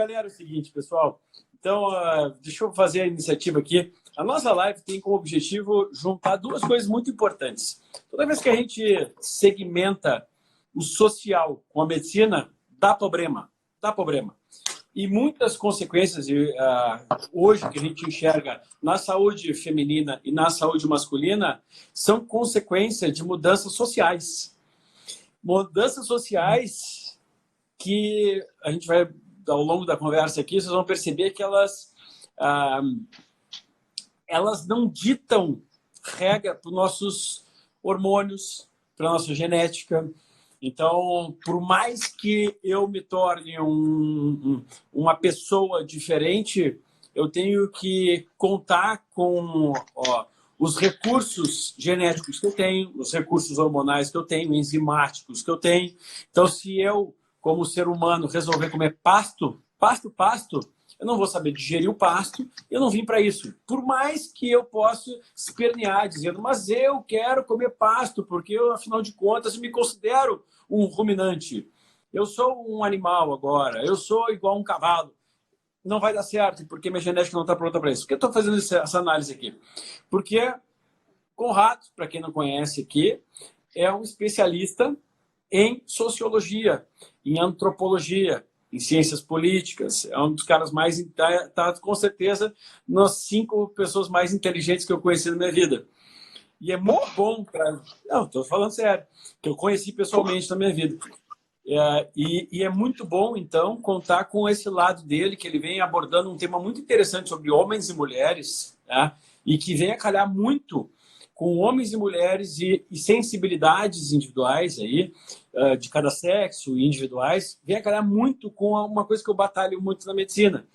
galera, é o seguinte, pessoal. Então, deixa eu fazer a iniciativa aqui. A nossa live tem como objetivo juntar duas coisas muito importantes. Toda vez que a gente segmenta o social com a medicina, dá problema. Dá problema. E muitas consequências hoje que a gente enxerga na saúde feminina e na saúde masculina são consequência de mudanças sociais. Mudanças sociais que a gente vai, ao longo da conversa aqui, vocês vão perceber que elas não ditam regra para os nossos hormônios, para a nossa genética. Então, por mais que eu me torne uma pessoa diferente, eu tenho que contar com os recursos genéticos que eu tenho, os recursos hormonais que eu tenho, enzimáticos que eu tenho. Então, se eu, como ser humano, resolver comer pasto, eu não vou saber digerir o pasto, eu não vim para isso. Por mais que eu possa espernear, dizendo, mas eu quero comer pasto, porque eu, afinal de contas, me considero um ruminante. Eu sou um animal agora, eu sou igual um cavalo. Não vai dar certo, porque minha genética não está pronta para isso. Por que eu estou fazendo essa análise aqui? Porque Conrado, para quem não conhece aqui, é um especialista em sociologia, em antropologia, em ciências políticas. É um dos caras mais... Está, com certeza, nas 5 pessoas mais inteligentes que eu conheci na minha vida. E é muito bom para... Não, estou falando sério. Que eu conheci pessoalmente na minha vida. E é muito bom, então, contar com esse lado dele, que ele vem abordando um tema muito interessante sobre homens e mulheres, tá? E que vem a calhar muito com homens e mulheres e sensibilidades individuais aí, de cada sexo e individuais, vem a calhar muito com uma coisa que eu batalho muito na medicina,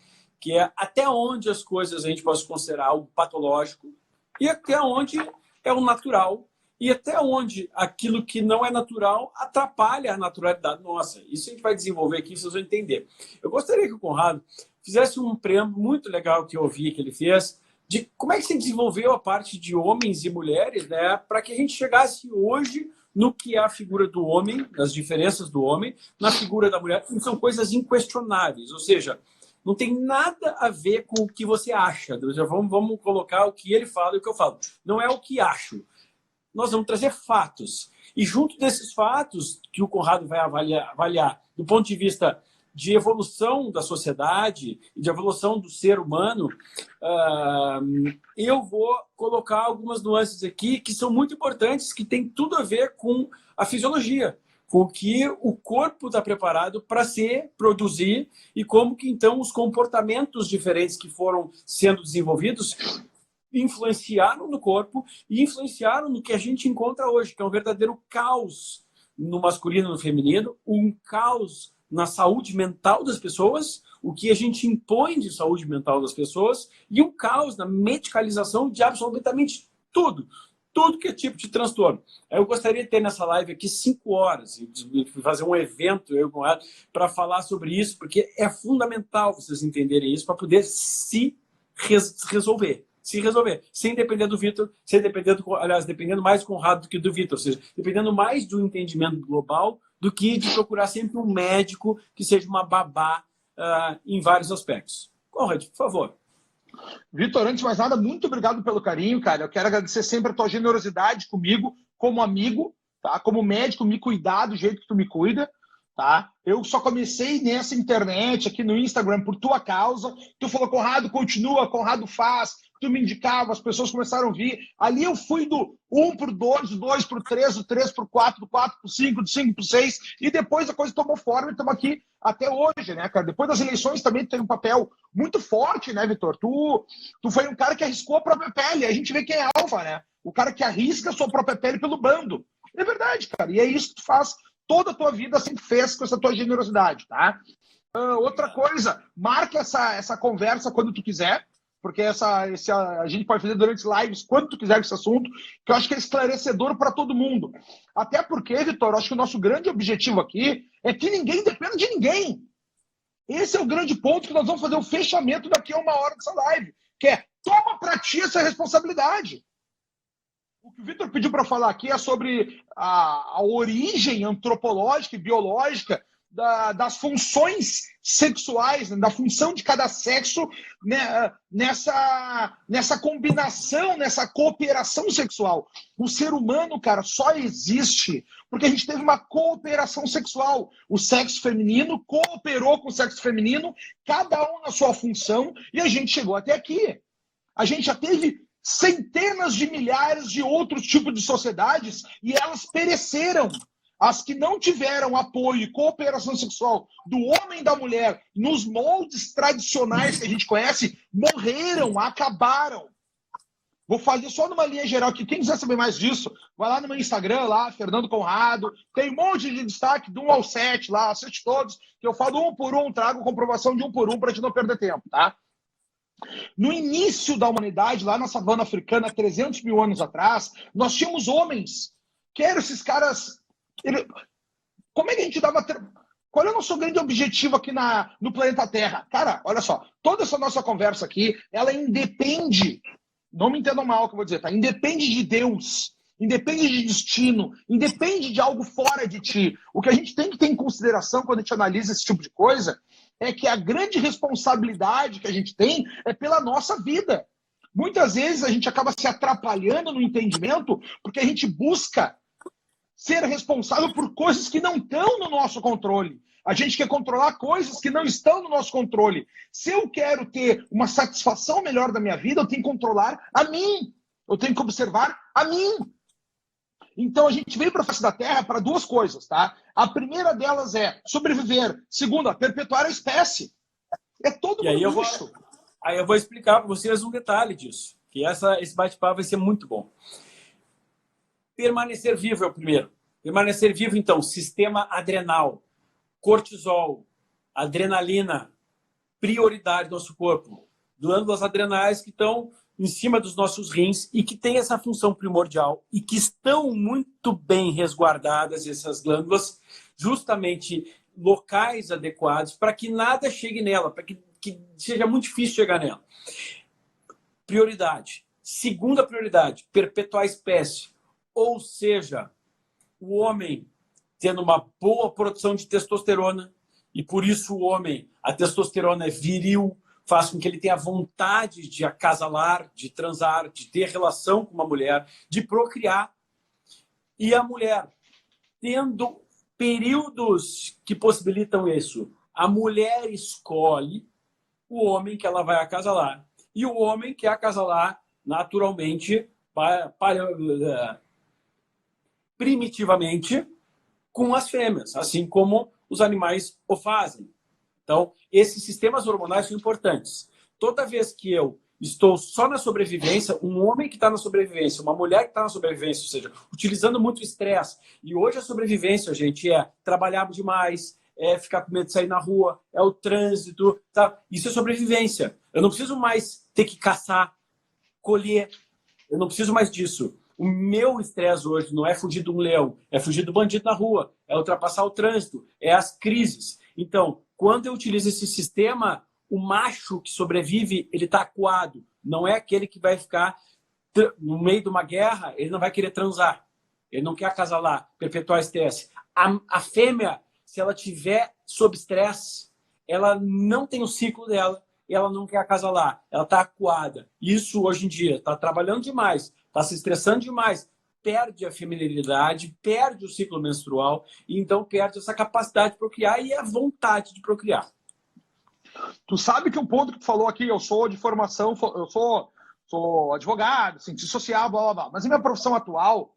que é até onde as coisas a gente pode considerar algo patológico e até onde é o natural e até onde aquilo que não é natural atrapalha a naturalidade nossa. Isso a gente vai desenvolver aqui, vocês vão entender. Eu gostaria que o Conrado fizesse um preâmbulo muito legal que eu ouvi que ele fez, de como é que se desenvolveu a parte de homens e mulheres, né, para que a gente chegasse hoje no que é a figura do homem, as diferenças do homem, na figura da mulher, que são coisas inquestionáveis, ou seja, não tem nada a ver com o que você acha. Vamos colocar o que ele fala e o que eu falo. Não é o que acho. Nós vamos trazer fatos. E junto desses fatos, que o Conrado vai avaliar do ponto de vista de evolução da sociedade e de evolução do ser humano, eu vou colocar algumas nuances aqui que são muito importantes, que tem tudo a ver com a fisiologia, com o que o corpo está preparado para produzir e como que, então, os comportamentos diferentes que foram sendo desenvolvidos influenciaram no corpo e influenciaram no que a gente encontra hoje, que é um verdadeiro caos no masculino e no feminino, um caos na saúde mental das pessoas, o que a gente impõe de saúde mental das pessoas, e um caos na medicalização de absolutamente tudo. Tudo que é tipo de transtorno. Eu gostaria de ter nessa live aqui 5 horas, e fazer um evento para falar sobre isso, porque é fundamental vocês entenderem isso para poder se resolver. Sem depender do Vitor, dependendo mais do Conrado do que do Vitor, ou seja, dependendo mais do entendimento global do que de procurar sempre um médico que seja uma babá em vários aspectos. Conrado, por favor. Vitor, antes de mais nada, muito obrigado pelo carinho, cara. Eu quero agradecer sempre a tua generosidade comigo, como amigo, tá? Como médico, me cuidar do jeito que tu me cuida, tá? Eu só comecei nessa internet, aqui no Instagram, por tua causa. Tu falou, Conrado, continua, Conrado faz. Tu me indicava, as pessoas começaram a vir. Ali eu fui do 1 pro 2, do 2 pro 3, do 3 pro 4, do 4 pro 5, do 5 pro 6, e depois a coisa tomou forma e estamos aqui até hoje, né, cara? Depois das eleições também tu tem um papel muito forte, né, Vitor? Tu foi um cara que arriscou a própria pele. A gente vê quem é alfa, né? O cara que arrisca a sua própria pele pelo bando. É verdade, cara. E é isso que tu faz. Toda a tua vida sempre fez com essa tua generosidade, tá? Outra coisa, marca essa conversa quando tu quiser, porque a gente pode fazer durante lives quando tu quiser esse assunto, que eu acho que é esclarecedor para todo mundo. Até porque, Vitor, eu acho que o nosso grande objetivo aqui é que ninguém dependa de ninguém. Esse é o grande ponto que nós vamos fazer o fechamento daqui a 1 hora dessa live, que é toma para ti essa responsabilidade. O que o Vitor pediu para falar aqui é sobre a origem antropológica e biológica das funções sexuais, né, da função de cada sexo, né, nessa combinação, nessa cooperação sexual. O ser humano, cara, só existe porque a gente teve uma cooperação sexual. O sexo feminino cooperou com o sexo feminino, cada um na sua função, e a gente chegou até aqui. A gente já teve centenas de milhares de outros tipos de sociedades e elas pereceram. As que não tiveram apoio e cooperação sexual do homem e da mulher nos moldes tradicionais que a gente conhece, morreram, acabaram. Vou fazer só numa linha geral aqui. Quem quiser saber mais disso, vai lá no meu Instagram, lá, Fernando Conrado. Tem um monte de destaque do 1 ao 7 lá, assiste todos, que eu falo um por um, trago comprovação de um por um para a gente não perder tempo, tá? No início da humanidade, lá na savana africana, 300 mil anos atrás, nós tínhamos homens, que eram esses caras... Como é que a gente dava... Qual é o nosso grande objetivo aqui no planeta Terra? Cara, olha só, toda essa nossa conversa aqui, ela independe, não me entendam mal o que eu vou dizer, tá? Independe de Deus, independe de destino, independe de algo fora de ti. O que a gente tem que ter em consideração quando a gente analisa esse tipo de coisa é que a grande responsabilidade que a gente tem é pela nossa vida. Muitas vezes a gente acaba se atrapalhando no entendimento porque a gente busca ser responsável por coisas que não estão no nosso controle. A gente quer controlar coisas que não estão no nosso controle. Se eu quero ter uma satisfação melhor da minha vida, eu tenho que controlar a mim. Eu tenho que observar a mim. Então a gente veio para a face da Terra para duas coisas, tá? A primeira delas é sobreviver. Segunda, perpetuar a espécie. É todo mundo isso. Aí eu vou explicar para vocês um detalhe disso. Que esse bate-papo vai ser muito bom. Permanecer vivo é o primeiro. Permanecer vivo, então, sistema adrenal, cortisol, adrenalina, prioridade do nosso corpo. Glândulas adrenais que estão em cima dos nossos rins e que têm essa função primordial e que estão muito bem resguardadas, essas glândulas, justamente locais adequados para que nada chegue nela, para que seja muito difícil chegar nela. Prioridade. Segunda prioridade, perpetuar a espécie. Ou seja, o homem tendo uma boa produção de testosterona, e por isso o homem, a testosterona é viril, faz com que ele tenha vontade de acasalar, de transar, de ter relação com uma mulher, de procriar. E a mulher, tendo períodos que possibilitam isso, a mulher escolhe o homem que ela vai acasalar. E o homem quer acasalar naturalmente primitivamente com as fêmeas, assim como os animais o fazem. Então, esses sistemas hormonais são importantes. Toda vez que eu estou só na sobrevivência, um homem que está na sobrevivência, uma mulher que está na sobrevivência, ou seja, utilizando muito estresse. E hoje a sobrevivência, gente, é trabalhar demais, é ficar com medo de sair na rua, é o trânsito, tá? Isso é sobrevivência. Eu não preciso mais ter que caçar, colher. Eu não preciso mais disso. O meu estresse hoje não é fugir de um leão, é fugir do bandido na rua, é ultrapassar o trânsito, é as crises. Então, quando eu utilizo esse sistema, o macho que sobrevive, ele está acuado. Não é aquele que vai ficar no meio de uma guerra, ele não vai querer transar. Ele não quer acasalar, perpetuar a espécie. A fêmea, se ela tiver sob estresse, ela não tem o ciclo dela, ela não quer acasalar, ela está acuada. Isso hoje em dia, está trabalhando demais, está se estressando demais, perde a feminilidade, perde o ciclo menstrual e então perde essa capacidade de procriar e a vontade de procriar. Tu sabe que um ponto que tu falou aqui, eu sou de formação, eu sou advogado, cientista social, blá, blá, blá, mas a minha profissão atual,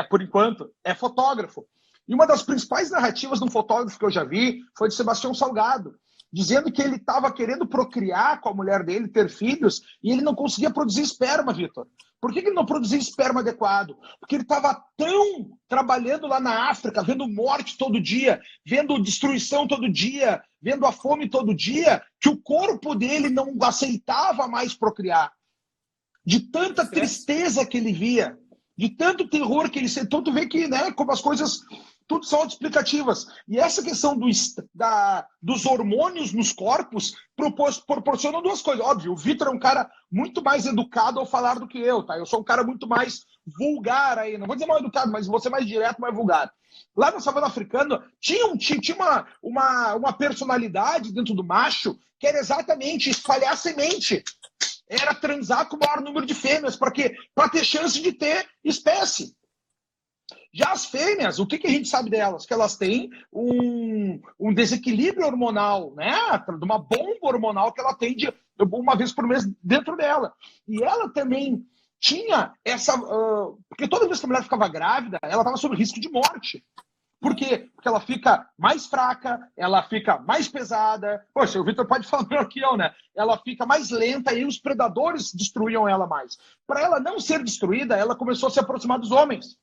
por enquanto, é fotógrafo. E uma das principais narrativas de um fotógrafo que eu já vi foi de Sebastião Salgado, dizendo que ele estava querendo procriar com a mulher dele, ter filhos, e ele não conseguia produzir esperma, Vitor. Por que ele não produzia esperma adequado? Porque ele estava tão trabalhando lá na África, vendo morte todo dia, vendo destruição todo dia, vendo a fome todo dia, que o corpo dele não aceitava mais procriar. De tanta tristeza que ele via, de tanto terror que ele sentou, tu vê que, né, como as coisas tudo são autoexplicativas. E essa questão dos hormônios nos corpos proporciona duas coisas. Óbvio, o Vitor é um cara muito mais educado ao falar do que eu, tá? Eu sou um cara muito mais vulgar aí, não vou dizer mal educado, mas vou ser mais direto, mais vulgar. Lá na savana africana tinha uma personalidade dentro do macho que era exatamente espalhar semente. Era transar com o maior número de fêmeas. Para quê? Para ter chance de ter espécie. Já as fêmeas, o que a gente sabe delas? Que elas têm um desequilíbrio hormonal, né? De uma bomba hormonal que ela tem uma vez por mês dentro dela. E ela também tinha essa... porque toda vez que a mulher ficava grávida, ela estava sob risco de morte. Por quê? Porque ela fica mais fraca, ela fica mais pesada. Poxa, o Vitor pode falar melhor que eu, né? Ela fica mais lenta e os predadores destruíam ela mais. Para ela não ser destruída, ela começou a se aproximar dos homens.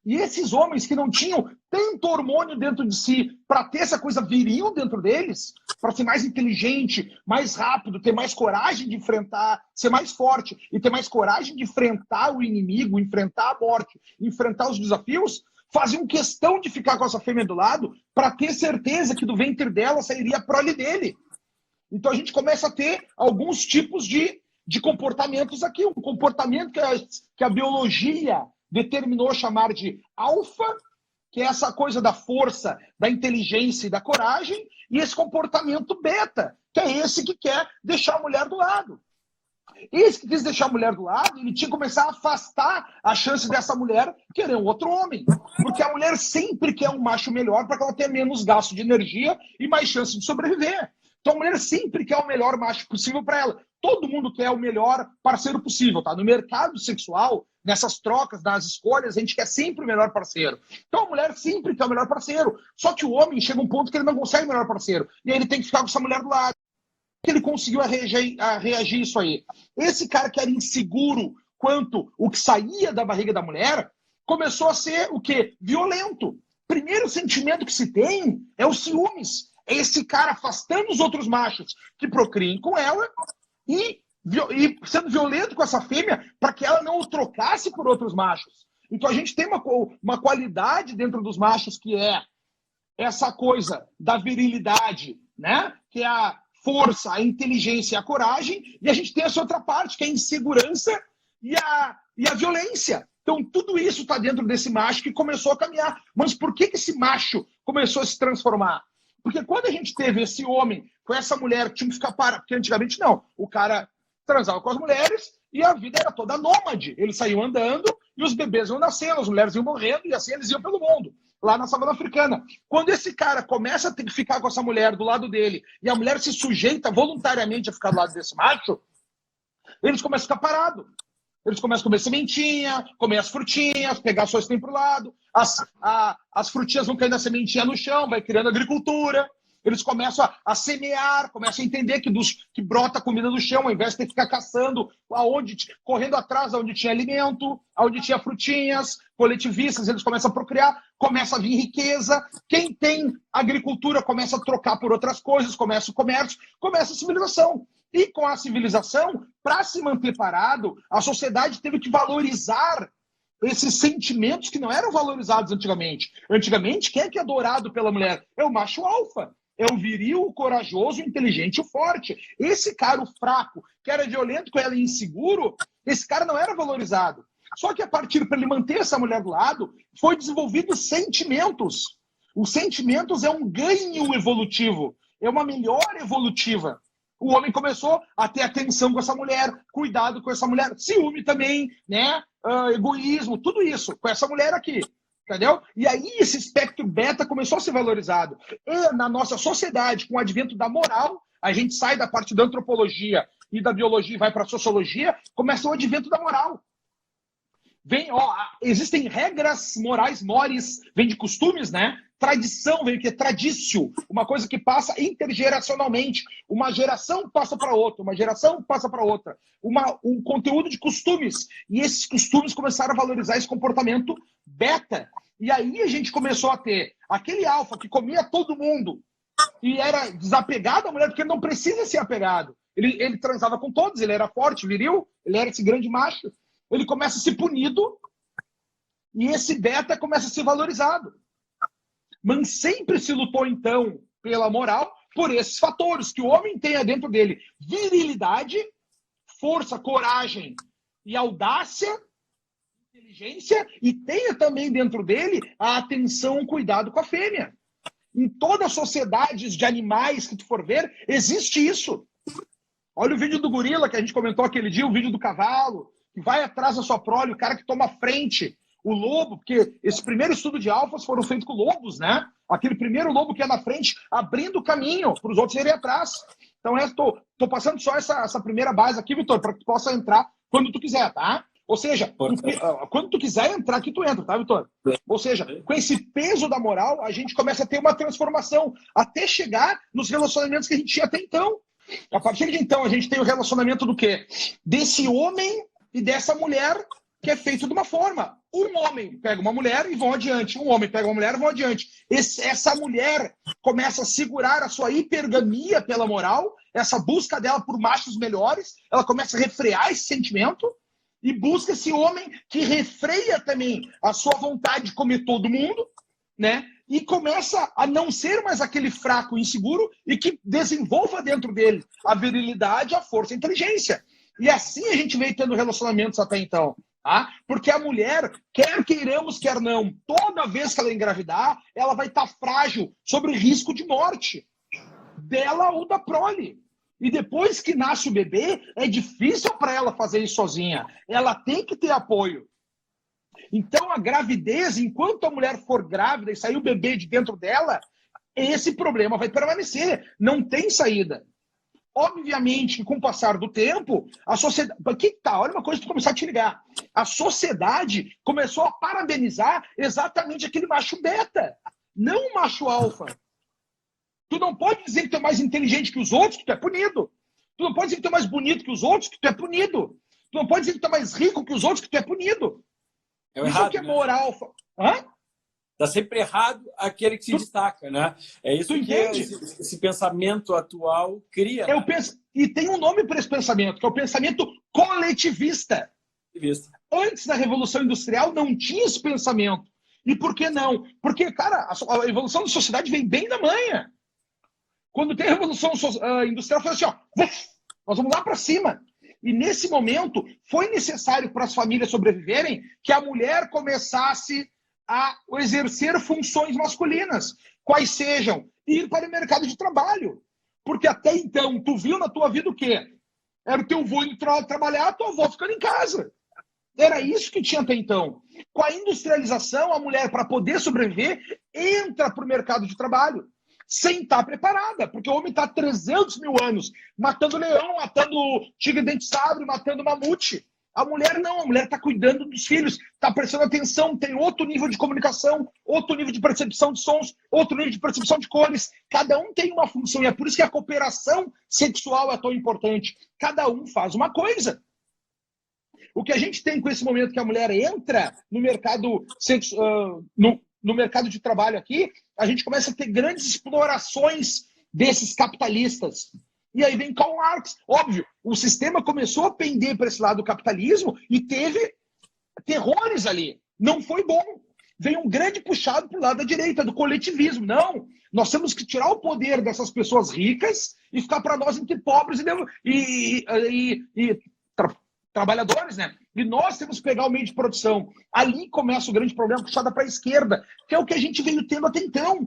E esses homens que não tinham tanto hormônio dentro de si para ter essa coisa viril dentro deles, para ser mais inteligente, mais rápido, ter mais coragem de enfrentar, ser mais forte e ter mais coragem de enfrentar o inimigo, enfrentar a morte, enfrentar os desafios, faziam questão de ficar com essa fêmea do lado para ter certeza que do ventre dela sairia a prole dele. Então a gente começa a ter alguns tipos de comportamentos aqui. Um comportamento que a biologia determinou chamar de alfa, que é essa coisa da força, da inteligência e da coragem, e esse comportamento beta, que é esse que quer deixar a mulher do lado. Esse que quis deixar a mulher do lado, ele tinha que começar a afastar a chance dessa mulher querer um outro homem. Porque a mulher sempre quer um macho melhor para que ela tenha menos gasto de energia e mais chance de sobreviver. Então a mulher sempre quer o melhor macho possível para ela. Todo mundo quer o melhor parceiro possível, tá? No mercado sexual, nessas trocas, nas escolhas, a gente quer sempre o melhor parceiro. Então a mulher sempre quer o melhor parceiro. Só que o homem chega a um ponto que ele não consegue o melhor parceiro. E aí ele tem que ficar com essa mulher do lado. Que ele conseguiu reagir isso aí. Esse cara que era inseguro quanto o que saía da barriga da mulher, começou a ser o quê? Violento. Primeiro sentimento que se tem é o ciúmes. É esse cara afastando os outros machos que procriem com ela e sendo violento com essa fêmea para que ela não o trocasse por outros machos. Então a gente tem uma qualidade dentro dos machos que é essa coisa da virilidade, né? Que é a força, a inteligência e a coragem, e a gente tem essa outra parte, que é a insegurança e a violência. Então, tudo isso está dentro desse macho que começou a caminhar. Mas por que esse macho começou a se transformar? Porque quando a gente teve esse homem com essa mulher que tinha que ficar parado, porque antigamente não, o cara transava com as mulheres e a vida era toda nômade. Eles saíam andando e os bebês iam nascendo, as mulheres iam morrendo e assim eles iam pelo mundo. Lá na savana africana. Quando esse cara começa a ter que ficar com essa mulher do lado dele e a mulher se sujeita voluntariamente a ficar do lado desse macho, eles começam a ficar parados. Eles começam a comer sementinha, comer as frutinhas, pegar só isso que tem pro lado. As frutinhas vão caindo na sementinha no chão, vai criando agricultura. Eles começam a semear, começam a entender que brota comida do chão, ao invés de ter que ficar caçando, correndo atrás onde tinha alimento, onde tinha frutinhas, coletivistas, eles começam a procriar, começa a vir riqueza. Quem tem agricultura começa a trocar por outras coisas, começa o comércio, começa a civilização. E com a civilização, para se manter parado, a sociedade teve que valorizar esses sentimentos que não eram valorizados antigamente. Antigamente, quem é que é adorado pela mulher? É o macho alfa. É o viril, o corajoso, o inteligente, o forte. Esse cara, o fraco, que era violento com ela e inseguro, esse cara não era valorizado. Só que a partir para ele manter essa mulher do lado, foi desenvolvido sentimentos. Os sentimentos é um ganho evolutivo, é uma melhora evolutiva. O homem começou a ter atenção com essa mulher, cuidado com essa mulher, ciúme também, né? Egoísmo, tudo isso com essa mulher aqui. Entendeu? E aí esse espectro beta começou a ser valorizado. E na nossa sociedade, com o advento da moral, a gente sai da parte da antropologia e da biologia e vai para a sociologia, começa o advento da moral. Existem regras morais, mores, vem de costumes, né? Tradição vem que é tradicio, uma coisa que passa intergeracionalmente. Uma geração passa para outra, uma geração passa para outra. Um conteúdo de costumes. E esses costumes começaram a valorizar esse comportamento beta. E aí a gente começou a ter aquele alfa que comia todo mundo e era desapegado à mulher, porque ele não precisa ser apegado. Ele transava com todos, ele era forte, viril, ele era esse grande macho. Ele começa a ser punido e esse beta começa a ser valorizado. mas sempre se lutou, então, pela moral, por esses fatores, que o homem tenha dentro dele virilidade, força, coragem e audácia, inteligência, e tenha também dentro dele a atenção, o cuidado com a fêmea. Em todas as sociedades de animais que tu for ver, existe isso. Olha o vídeo do gorila que a gente comentou aquele dia, o vídeo do cavalo, que vai atrás da sua prole, o cara que toma frente, o lobo, porque esse primeiro estudo de alfas foram feitos com lobos, né? Aquele primeiro lobo que é na frente, abrindo o caminho para os outros irem atrás. Então, tô passando só essa primeira base aqui, Vitor, para que tu possa entrar quando tu quiser, tá? Ou seja, quando tu quiser entrar aqui, tu entra, tá, Vitor? Ou seja, com esse peso da moral, a gente começa a ter uma transformação, até chegar nos relacionamentos que a gente tinha até então. A partir de então, a gente tem o relacionamento do quê? Desse homem e dessa mulher, que é feito de uma forma. Um homem pega uma mulher e vão adiante. Um homem pega uma mulher e vão adiante. Essa mulher começa a segurar a sua hipergamia pela moral, essa busca dela por machos melhores, ela começa a refrear esse sentimento e busca esse homem que refreia também a sua vontade de comer todo mundo, né? E começa a não ser mais aquele fraco inseguro e que desenvolva dentro dele a virilidade, a força e a inteligência. E assim a gente veio tendo relacionamentos até então. Tá? Porque a mulher, quer queiramos, quer não, toda vez que ela engravidar, ela vai estar frágil sobre o risco de morte dela ou da prole. E depois que nasce o bebê, é difícil para ela fazer isso sozinha. Ela tem que ter apoio. Então, a gravidez, enquanto a mulher for grávida e sair o bebê de dentro dela, esse problema vai permanecer. Não tem saída. Obviamente que com o passar do tempo, a sociedade... Olha uma coisa que tu começar a te ligar. A sociedade começou a parabenizar exatamente aquele macho beta, não o macho alfa. Tu não pode dizer que tu é mais inteligente que os outros, que tu é punido. Tu não pode dizer que tu é mais bonito que os outros, que tu é punido. Tu não pode dizer que tu é mais rico que os outros, que tu é punido. É isso errado, que é né? moral. Hã? Está sempre errado aquele que se destaca, né? É isso que esse pensamento atual cria. Eu penso, e tem um nome para esse pensamento, que é o pensamento coletivista. Antes da Revolução Industrial não tinha esse pensamento. E por que não? Porque, cara, a evolução da sociedade vem bem da manhã. Quando tem a Revolução Industrial, foi assim, ó, nós vamos lá para cima. E nesse momento, foi necessário para as famílias sobreviverem que a mulher começasse a exercer funções masculinas, quais sejam ir para o mercado de trabalho. Porque até então, tu viu na tua vida o quê? Era o teu avô indo trabalhar, a tua avó ficando em casa. Era isso que tinha até então. Com a industrialização, a mulher, para poder sobreviver, entra para o mercado de trabalho, sem estar preparada, porque o homem está há 300 mil anos matando leão, matando tigre-dente sabre, matando mamute. A mulher não, a mulher está cuidando dos filhos, está prestando atenção, tem outro nível de comunicação, outro nível de percepção de sons, outro nível de percepção de cores. Cada um tem uma função e é por isso que a cooperação sexual é tão importante. Cada um faz uma coisa. O que a gente tem com esse momento que a mulher entra no mercado no mercado de trabalho aqui, a gente começa a ter grandes explorações desses capitalistas. E aí vem Karl Marx. Óbvio, o sistema começou a pender para esse lado do capitalismo e teve terrores ali. Não foi bom. Veio um grande puxado para o lado da direita, do coletivismo. Não, nós temos que tirar o poder dessas pessoas ricas e ficar para nós entre pobres e trabalhadores, né? E nós temos que pegar o meio de produção. Ali começa o grande problema, puxada para a esquerda, que é o que a gente veio tendo até então.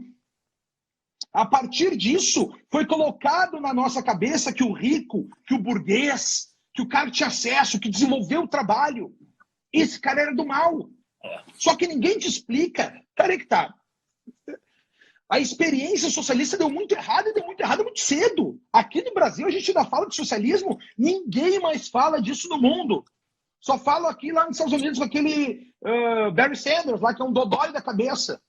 A partir disso, foi colocado na nossa cabeça que o rico, que o burguês, que o cara que tinha acesso, que desenvolveu o trabalho, esse cara era do mal. Só que ninguém te explica. Cara, é que tá. A experiência socialista deu muito errado e deu muito errado muito cedo. Aqui no Brasil, a gente ainda fala de socialismo, ninguém mais fala disso no mundo. Só fala aqui lá nos Estados Unidos com aquele Barry Sanders, lá que é um dodói da cabeça.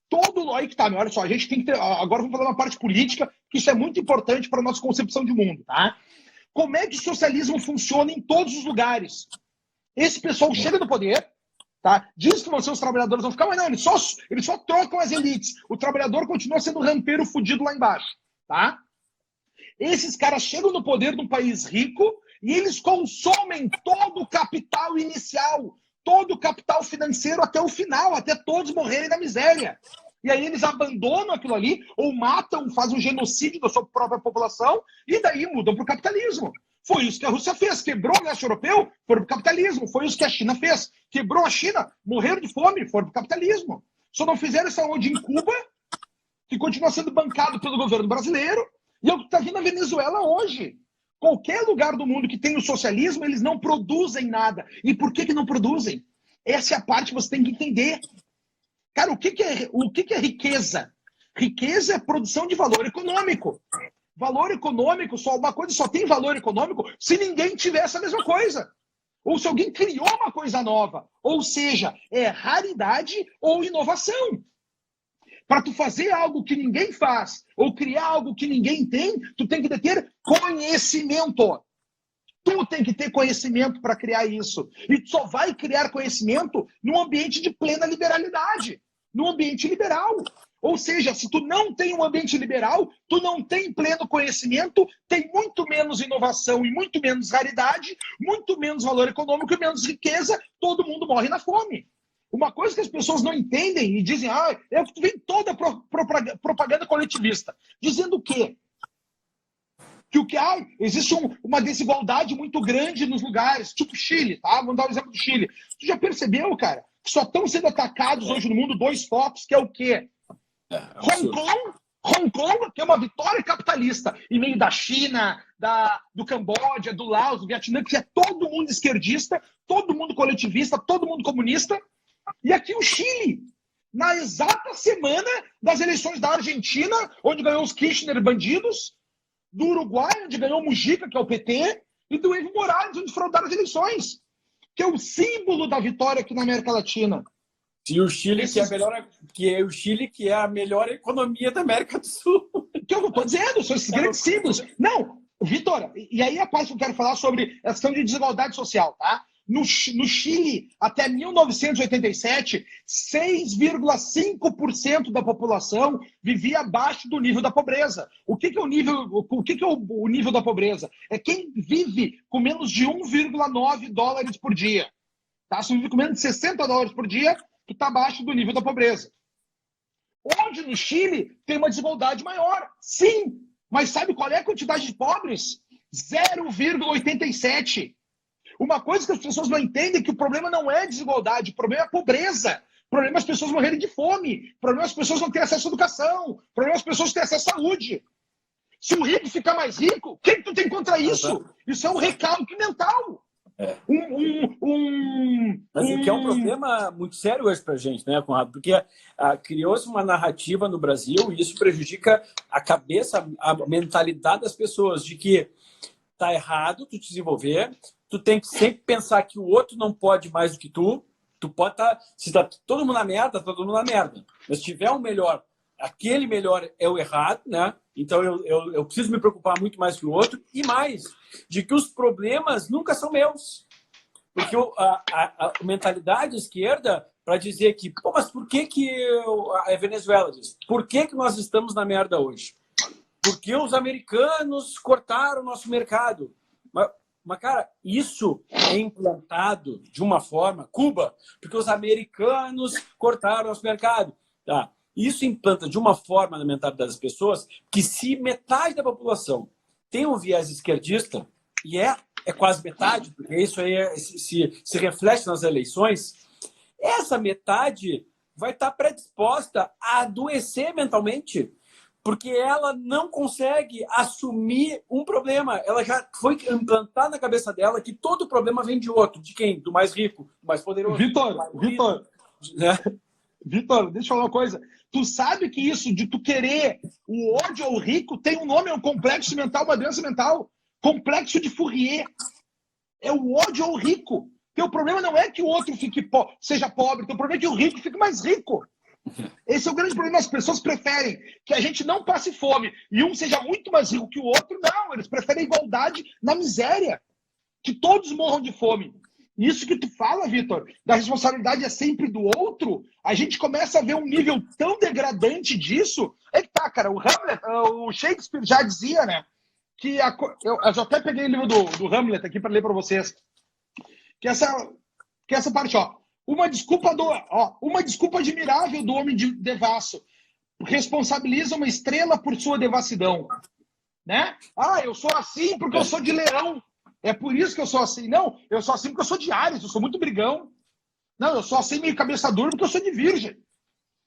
Todo aí que tá, olha só, a gente tem que ter. Agora vamos falar uma parte política, que isso é muito importante para a nossa concepção de mundo, tá? Como é que o socialismo funciona em todos os lugares? Esse pessoal chega no poder, tá? Diz que vão ser os trabalhadores, vão ficar, mas não, eles só trocam as elites. O trabalhador continua sendo rampeiro fudido lá embaixo, tá? Esses caras chegam no poder de um país rico e eles consomem todo o capital inicial, todo o capital financeiro até o final, até todos morrerem na miséria. E aí eles abandonam aquilo ali, ou matam, fazem um genocídio da sua própria população, e daí mudam para o capitalismo. Foi isso que a Rússia fez, quebrou o leste europeu, foram para o capitalismo. Foi isso que a China fez, quebrou a China, morreram de fome, foram para o capitalismo. Só não fizeram essa onde em Cuba, que continua sendo bancado pelo governo brasileiro, e é o que está vindo na Venezuela hoje. Qualquer lugar do mundo que tem o socialismo, eles não produzem nada. E por que não produzem? Essa é a parte que você tem que entender. Cara, o que é riqueza? Riqueza é produção de valor econômico. Valor econômico, uma coisa só tem valor econômico se ninguém tivesse a mesma coisa. Ou se alguém criou uma coisa nova. Ou seja, é raridade ou inovação. Para tu fazer algo que ninguém faz, ou criar algo que ninguém tem, tu tem que ter conhecimento. Tu tem que ter conhecimento para criar isso. E tu só vai criar conhecimento num ambiente de plena liberalidade, num ambiente liberal. Ou seja, se tu não tem um ambiente liberal, tu não tem pleno conhecimento, tem muito menos inovação e muito menos raridade, muito menos valor econômico e menos riqueza, todo mundo morre na fome. Uma coisa que as pessoas não entendem e dizem, vem toda propaganda coletivista, dizendo o quê? Que existe uma desigualdade muito grande nos lugares, tipo Chile, tá? Vamos dar um exemplo do Chile. Tu já percebeu, cara, que só estão sendo atacados hoje no mundo 2 focos, que é o quê? Hong Kong, que é uma vitória capitalista, em meio da China, do Camboja, do Laos, do Vietnã, que é todo mundo esquerdista, todo mundo coletivista, todo mundo comunista. E aqui o Chile, na exata semana das eleições da Argentina, onde ganhou os Kirchner bandidos, do Uruguai, onde ganhou o Mujica, que é o PT, e do Evo Morales, onde fraudaram as eleições, que é o símbolo da vitória aqui na América Latina. E o Chile, que é a melhor economia da América do Sul. Que eu estou dizendo, são esses grandes símbolos. Não, Vitor, e aí a parte que eu quero falar sobre a questão de desigualdade social, tá? No Chile, até 1987, 6,5% da população vivia abaixo do nível da pobreza. O que é o nível da pobreza? É quem vive com menos de 1,9 dólares por dia. Tá? Se vive com menos de 60 dólares por dia, tu está abaixo do nível da pobreza. Onde no Chile tem uma desigualdade maior? Sim, mas sabe qual é a quantidade de pobres? 0,87. Uma coisa que as pessoas não entendem é que o problema não é desigualdade, o problema é a pobreza. O problema é as pessoas morrerem de fome. O problema é as pessoas não terem acesso à educação. O problema é as pessoas não terem acesso à saúde. Se o rico ficar mais rico, o que tu tem contra isso? Isso é um recalque mental. Mas o que é um problema muito sério hoje para a gente, né, Conrado? Porque criou-se uma narrativa no Brasil e isso prejudica a cabeça, a mentalidade das pessoas de que tá errado tu te desenvolver, tu tem que sempre pensar que o outro não pode mais do que tu. Tu pode estar... Se tá todo mundo na merda, tá todo mundo na merda. Mas se tiver um melhor, aquele melhor é o errado, né? Então eu preciso me preocupar muito mais que o outro. E mais, de que os problemas nunca são meus. Porque a mentalidade esquerda para dizer que... Pô, mas por que a Venezuela diz? Por que nós estamos na merda hoje? Porque os americanos cortaram o nosso mercado. Mas, cara, isso é implantado de uma forma... Cuba, porque os americanos cortaram o nosso mercado. Tá? Isso implanta de uma forma na mentalidade das pessoas que se metade da população tem um viés esquerdista, e é quase metade, porque isso aí se reflete nas eleições, essa metade vai estar predisposta a adoecer mentalmente, porque ela não consegue assumir um problema. Ela já foi implantada na cabeça dela que todo problema vem de outro. De quem? Do mais rico, do mais poderoso. Vitor, deixa eu falar uma coisa. Tu sabe que isso de tu querer o ódio ao rico tem um nome, é um complexo mental, uma doença mental. Complexo de Fourier. É o ódio ao rico. Porque o problema não é que o outro seja pobre, o problema é que o rico fique mais rico. Esse é o grande problema. As pessoas preferem que a gente não passe fome e um seja muito mais rico que o outro. Não, eles preferem a igualdade na miséria. Que todos morram de fome. Isso que tu fala, Vitor, da responsabilidade é sempre do outro, a gente começa a ver um nível tão degradante disso. É que tá, cara, o Shakespeare já dizia, né? Que eu já até peguei o livro do Hamlet aqui para ler para vocês. Que essa parte, ó. Uma desculpa admirável do homem devasso. responsabiliza uma estrela por sua devassidão, né? Ah, eu sou assim porque eu sou de Leão. É por isso que eu sou assim. Não, eu sou assim porque eu sou de Áries, eu sou muito brigão. Não, eu sou assim meio cabeça dura porque eu sou de Virgem.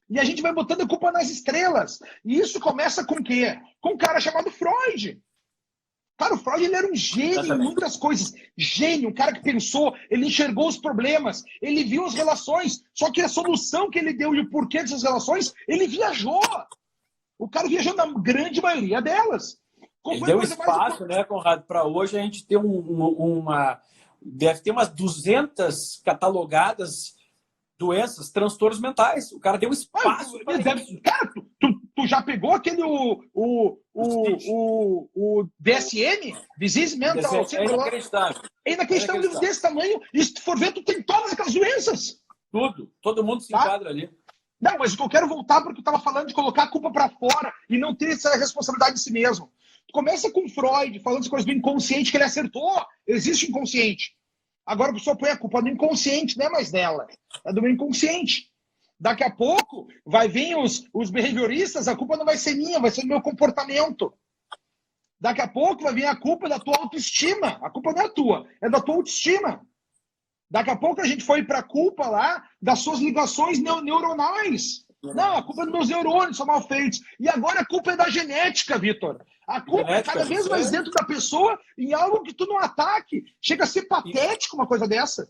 E a gente vai botando a culpa nas estrelas. E isso começa com o quê? Com um cara chamado Freud. Cara, o Freud ele era um gênio em muitas coisas. Gênio, um cara que pensou, ele enxergou os problemas, ele viu as relações. Só que a solução que ele deu e o porquê dessas relações, ele viajou. O cara viajou na grande maioria delas. Ele deu espaço, né, Conrado, para hoje a gente ter uma... Deve ter umas 200 catalogadas doenças, transtornos mentais. O cara deu espaço. Cara, tu já pegou aquele o DSM? Disease Mental. É inacreditável. É inacreditável desse tamanho. E se tu for ver, tu tem todas aquelas doenças. Tudo. Todo mundo se enquadra ali. Não, mas eu quero voltar porque eu estava falando de colocar a culpa para fora e não ter essa responsabilidade de si mesmo. Começa com Freud, falando as coisas do inconsciente que ele acertou. Existe inconsciente. Agora a pessoa põe a culpa no inconsciente, não é mais dela. É do meu inconsciente. Daqui a pouco vai vir os behavioristas, a culpa não vai ser minha, vai ser do meu comportamento. Daqui a pouco vai vir a culpa da tua autoestima. A culpa não é tua, é da tua autoestima. Daqui a pouco a gente foi para a culpa lá das suas ligações neuronais. Não, a culpa é dos meus neurônios, são mal feitos. E agora a culpa é da genética, Vitor. A culpa é cada vez mais dentro da pessoa em algo que tu não ataque. Chega a ser patético uma coisa dessa.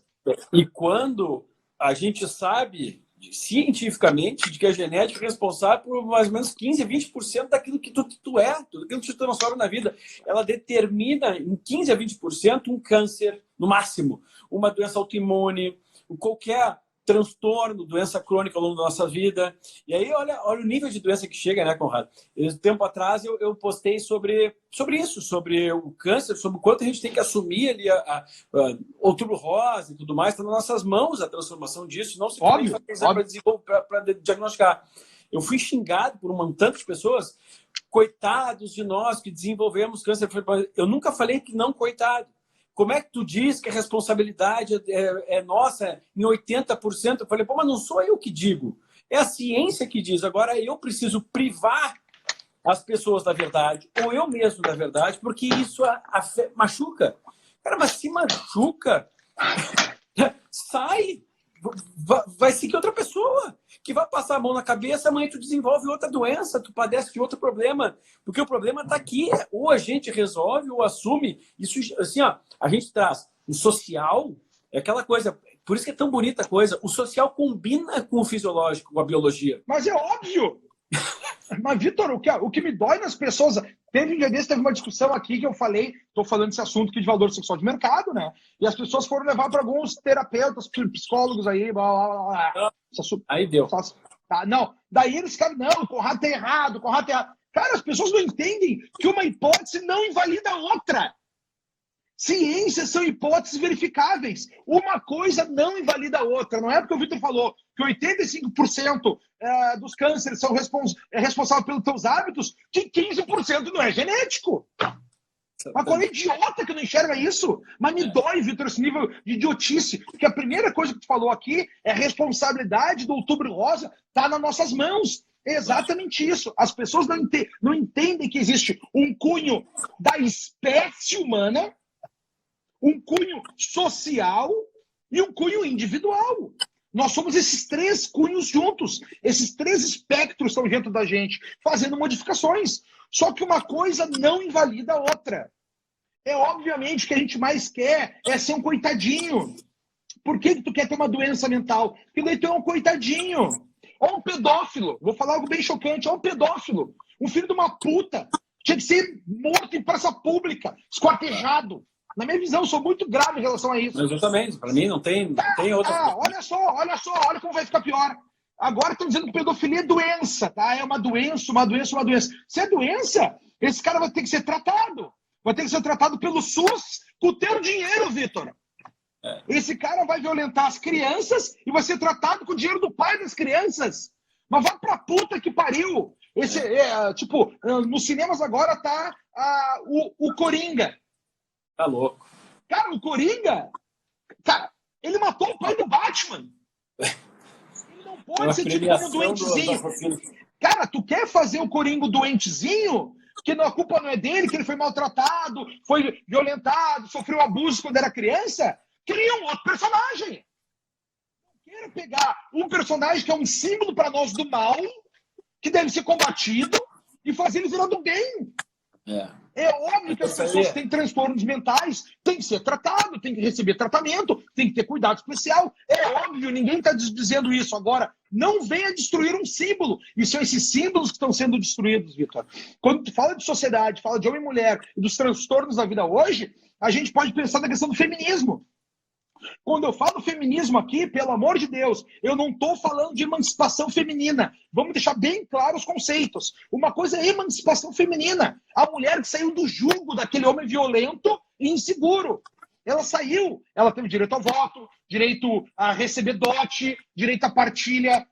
E quando a gente sabe cientificamente de que a genética é responsável por mais ou menos 15, 20% daquilo que tu é, tudo aquilo que te transforma na vida. Ela determina em 15 a 20% um câncer, no máximo, uma doença autoimune, qualquer transtorno, doença crônica ao longo da nossa vida. E aí, olha o nível de doença que chega, né, Conrado? Tempo atrás eu postei sobre isso, sobre o câncer, sobre o quanto a gente tem que assumir ali outubro rosa e tudo mais. Está nas nossas mãos a transformação disso, não se para diagnosticar. Eu fui xingado por um tanto de pessoas, coitados de nós que desenvolvemos câncer. Eu nunca falei que não, coitado. Como é que tu diz que a responsabilidade é nossa em 80%? Eu falei, mas não sou eu que digo. É a ciência que diz. Agora eu preciso privar as pessoas da verdade, ou eu mesmo da verdade, porque isso machuca. Cara, mas se machuca, sai. Vai seguir outra pessoa que vai passar a mão na cabeça, amanhã tu desenvolve outra doença, tu padece de outro problema, porque o problema está aqui, ou a gente resolve ou assume. Isso, assim, ó, a gente traz o social, é aquela coisa, por isso que é tão bonita a coisa, o social combina com o fisiológico, com a biologia. Mas é óbvio! Mas, Vitor, o que me dói nas pessoas... Teve um dia desse, teve uma discussão aqui que eu falei, estou falando desse assunto aqui de valor sexual de mercado, né? E as pessoas foram levar para alguns terapeutas, psicólogos aí, blá, blá, blá. Aí deu. Tá, não, daí eles ficaram, não, o Conrado tá errado, o Conrado tá errado. Cara, as pessoas não entendem que uma hipótese não invalida a outra. Ciências são hipóteses verificáveis. Uma coisa não invalida a outra. Não é porque o Vitor falou que 85% dos cânceres são responsáveis pelos teus hábitos, que 15% não é genético. Mas qual é idiota que não enxerga isso? Mas me dói, Vitor, esse nível de idiotice. Porque a primeira coisa que tu falou aqui é a responsabilidade do Outubro Rosa tá nas nossas mãos. É exatamente isso. As pessoas não entendem que existe um cunho da espécie humana, um cunho social e um cunho individual. Nós somos esses três cunhos juntos. Esses três espectros estão dentro da gente, fazendo modificações. Só que uma coisa não invalida a outra. É obviamente que a gente mais quer é ser um coitadinho. Por que tu quer ter uma doença mental? Porque daí tu é um coitadinho. Ou um pedófilo. Vou falar algo bem chocante. Ou um pedófilo. Um filho de uma puta. Tinha que ser morto em praça pública, esquartejado. Na minha visão, eu sou muito grave em relação a isso. Mas eu também, para mim não tem outra. Olha como vai ficar pior. Agora estão dizendo que pedofilia é doença, tá? É uma doença. Se é doença, esse cara vai ter que ser tratado. Vai ter que ser tratado pelo SUS com o teu dinheiro, Vitor. Esse cara vai violentar as crianças e vai ser tratado com o dinheiro do pai das crianças. Mas vai pra puta que pariu. Nos cinemas agora tá o Coringa. Tá louco. Cara, o Coringa, ele matou o pai do Batman. Ele não pode ser tipo um doentezinho. Cara, tu quer fazer o Coringa doentezinho? Que a culpa não é dele, que ele foi maltratado, foi violentado, sofreu abuso quando era criança? Cria um outro personagem. Não quero pegar um personagem que é um símbolo para nós do mal, que deve ser combatido, e fazer ele virar do bem. É óbvio que as pessoas que têm transtornos mentais têm que ser tratado, têm que receber tratamento, têm que ter cuidado especial. É óbvio, ninguém está dizendo isso. Agora, não venha destruir um símbolo. E são esses símbolos que estão sendo destruídos, Vitor. Quando tu fala de sociedade, fala de homem e mulher e dos transtornos da vida hoje, a gente pode pensar na questão do feminismo. Quando eu falo feminismo aqui, pelo amor de Deus, eu não estou falando de emancipação feminina. Vamos deixar bem claros os conceitos. Uma coisa é emancipação feminina. A mulher que saiu do jugo daquele homem violento e inseguro. Ela saiu, ela teve direito ao voto, direito a receber dote, direito à partilha,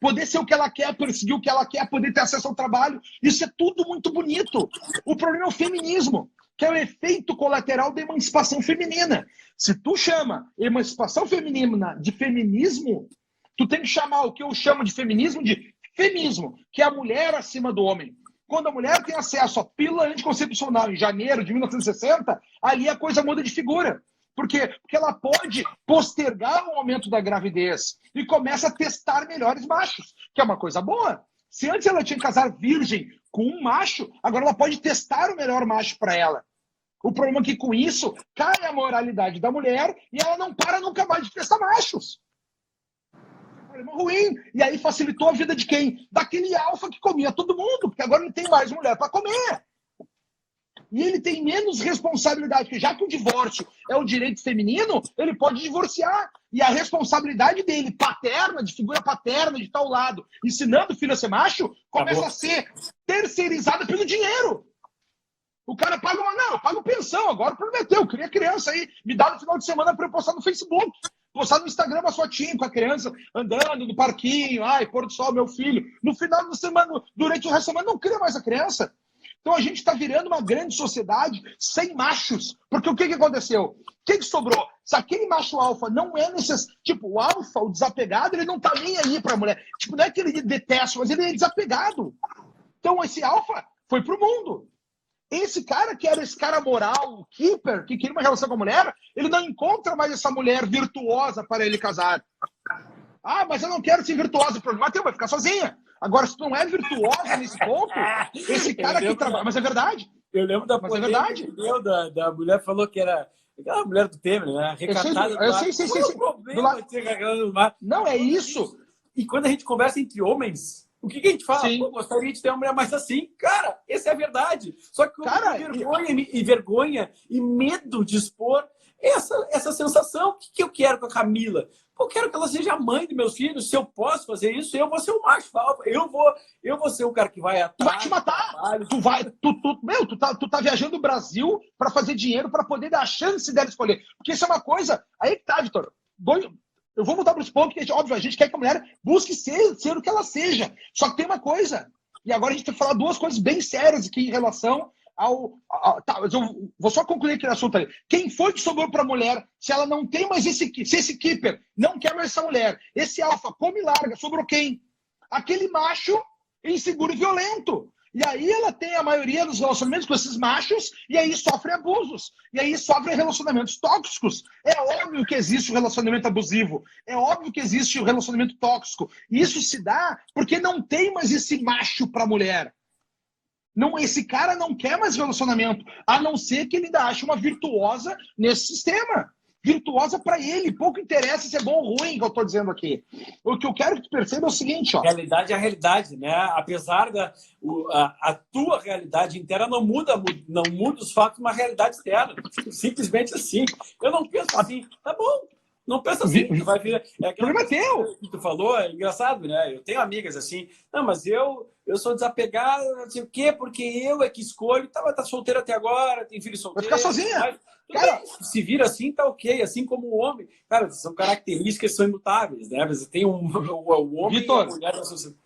poder ser o que ela quer, perseguir o que ela quer, poder ter acesso ao trabalho. Isso é tudo muito bonito. O problema é o feminismo, que é o efeito colateral da emancipação feminina. Se tu chama emancipação feminina de feminismo, tu tem que chamar o que eu chamo de feminismo, que é a mulher acima do homem. Quando a mulher tem acesso à pílula anticoncepcional em janeiro de 1960, ali a coisa muda de figura. Por quê? Porque ela pode postergar o momento da gravidez e começa a testar melhores machos, que é uma coisa boa. Se antes ela tinha que casar virgem com um macho, agora ela pode testar o melhor macho para ela. O problema é que com isso cai a moralidade da mulher e ela não para nunca mais de testar machos. Problema ruim. E aí facilitou a vida de quem? Daquele alfa que comia todo mundo, porque agora não tem mais mulher para comer. E ele tem menos responsabilidade, porque já que o divórcio é um direito feminino, ele pode divorciar. E a responsabilidade dele, paterna, de figura paterna, de tal lado, ensinando o filho a ser macho, começa a ser terceirizada pelo dinheiro. O cara paga eu pago pensão, agora prometeu, cria criança aí, me dá no final de semana para eu postar no Facebook, postar no Instagram uma fotinho com a criança andando no parquinho, pôr do sol, meu filho. No final da semana, durante o resto da semana, não cria mais a criança. Então a gente está virando uma grande sociedade sem machos. Porque o que aconteceu? O que sobrou? Se aquele macho alfa não é necessário... Tipo, o alfa, o desapegado, ele não tá nem aí pra mulher. Tipo, não é que ele detesta, mas ele é desapegado. Então esse alfa foi pro mundo. Esse cara que era esse cara moral, o keeper, que queria uma relação com a mulher, ele não encontra mais essa mulher virtuosa para ele casar. Mas eu não quero ser virtuosa. O problema teu, vai ficar sozinha. Agora, se tu não é virtuosa nesse ponto, esse cara que trabalha... Mas é verdade. Eu lembro da polêmica que deu da mulher, falou que era aquela mulher do Temer, né? Recatada. Eu sei. Qual é o problema de ser recatada no mar? Não, é isso. E quando a gente conversa entre homens, o que a gente fala? Pô, gostaria de ter uma mulher mais assim. Cara, essa é a verdade. Só que vergonha e medo de expor essa sensação. O que eu quero com a Camila? Eu quero que ela seja a mãe dos meus filhos. Se eu posso fazer isso, eu vou ser o macho alfa. Eu vou ser o cara que vai atrás. Tu vai te matar. Tu tá viajando o Brasil para fazer dinheiro, para poder dar a chance dela escolher. Porque isso é uma coisa... Aí que tá, Vitor. Eu vou voltar para os pontos que, óbvio, a gente quer que a mulher busque ser o que ela seja. Só que tem uma coisa. E agora a gente tem que falar duas coisas bem sérias aqui em relação eu vou só concluir aquele assunto ali. Quem foi que sobrou para a mulher, se ela não tem mais se esse keeper não quer mais essa mulher, esse alfa come e larga, sobrou quem? Aquele macho inseguro e violento. E aí ela tem a maioria dos relacionamentos com esses machos e aí sofre abusos. E aí sofre relacionamentos tóxicos. É óbvio que existe o relacionamento abusivo. É óbvio que existe o relacionamento tóxico. E isso se dá porque não tem mais esse macho para a mulher. Não, esse cara não quer mais relacionamento, a não ser que ele ainda ache uma virtuosa nesse sistema. Virtuosa para ele, pouco interessa se é bom ou ruim que eu estou dizendo aqui. O que eu quero que tu perceba é o seguinte, ó. Realidade é a realidade, né? Apesar a tua realidade interna não muda os fatos de uma realidade externa. Simplesmente assim. Eu não penso assim, tá bom. Não pensa assim, vai vir. O problema é teu. Que tu falou, é engraçado, né? Eu tenho amigas assim, não, mas eu sou desapegado, não sei o quê, porque eu é que escolho. Tá solteiro até agora, tem filho solteiro. Vai ficar sozinha. Cara, se vira assim, tá ok. Assim como o homem. Cara, são características que são imutáveis, né? Você tem o homem Vitor, e a mulher da sociedade.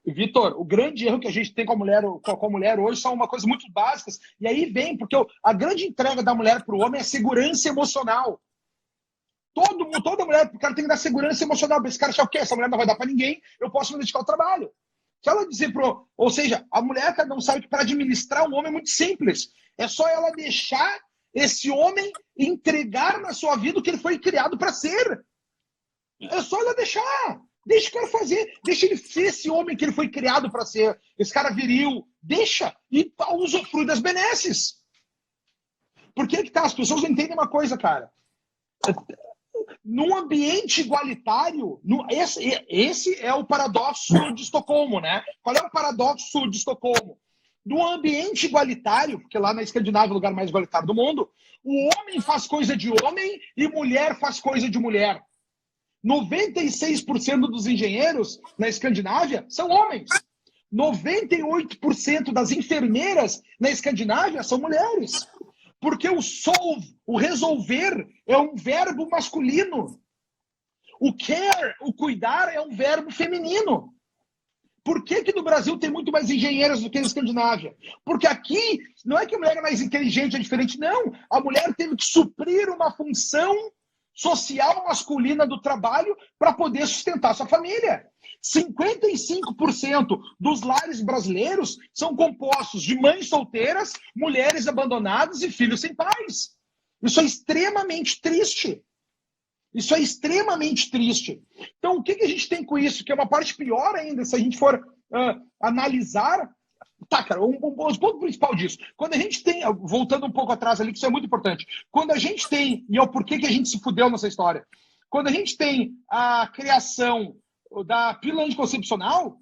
Vitor, o grande erro que a gente tem com a mulher hoje são uma coisa muito básicas. E aí vem, porque a grande entrega da mulher para o homem é segurança emocional. Toda mulher, o cara tem que dar segurança emocional. Esse cara achar o quê? Essa mulher não vai dar para ninguém, eu posso me dedicar ao trabalho. Se ela dizer pro... Ou seja, a mulher não sabe que para administrar um homem é muito simples. É só ela deixar esse homem entregar na sua vida o que ele foi criado para ser. É só ela deixar. Deixa o cara fazer. Deixa ele ser esse homem que ele foi criado para ser. Esse cara viril. Deixa. E usufrui das benesses. Por que tá? As pessoas não entendem uma coisa, cara. Num ambiente igualitário, esse é o paradoxo de Estocolmo, né? Qual é o paradoxo de Estocolmo? No ambiente igualitário, porque lá na Escandinávia é o lugar mais igualitário do mundo, o homem faz coisa de homem e mulher faz coisa de mulher. 96% dos engenheiros na Escandinávia são homens. 98% das enfermeiras na Escandinávia são mulheres. Porque o solve, o resolver, é um verbo masculino. O care, o cuidar, é um verbo feminino. Por que no Brasil tem muito mais engenheiras do que na Escandinávia? Porque aqui, não é que a mulher é mais inteligente, é diferente, não. A mulher teve que suprir uma função social masculina do trabalho para poder sustentar sua família. 55% dos lares brasileiros são compostos de mães solteiras, mulheres abandonadas e filhos sem pais. Isso é extremamente triste. Isso é extremamente triste. Então, o que a gente tem com isso? Que é uma parte pior ainda, se a gente for analisar. Tá, cara, o ponto principal disso. Quando a gente tem, voltando um pouco atrás ali, que isso é muito importante. Quando a gente tem, e é o porquê que a gente se fudeu nessa história. Quando a gente tem a criação da pílula anticoncepcional,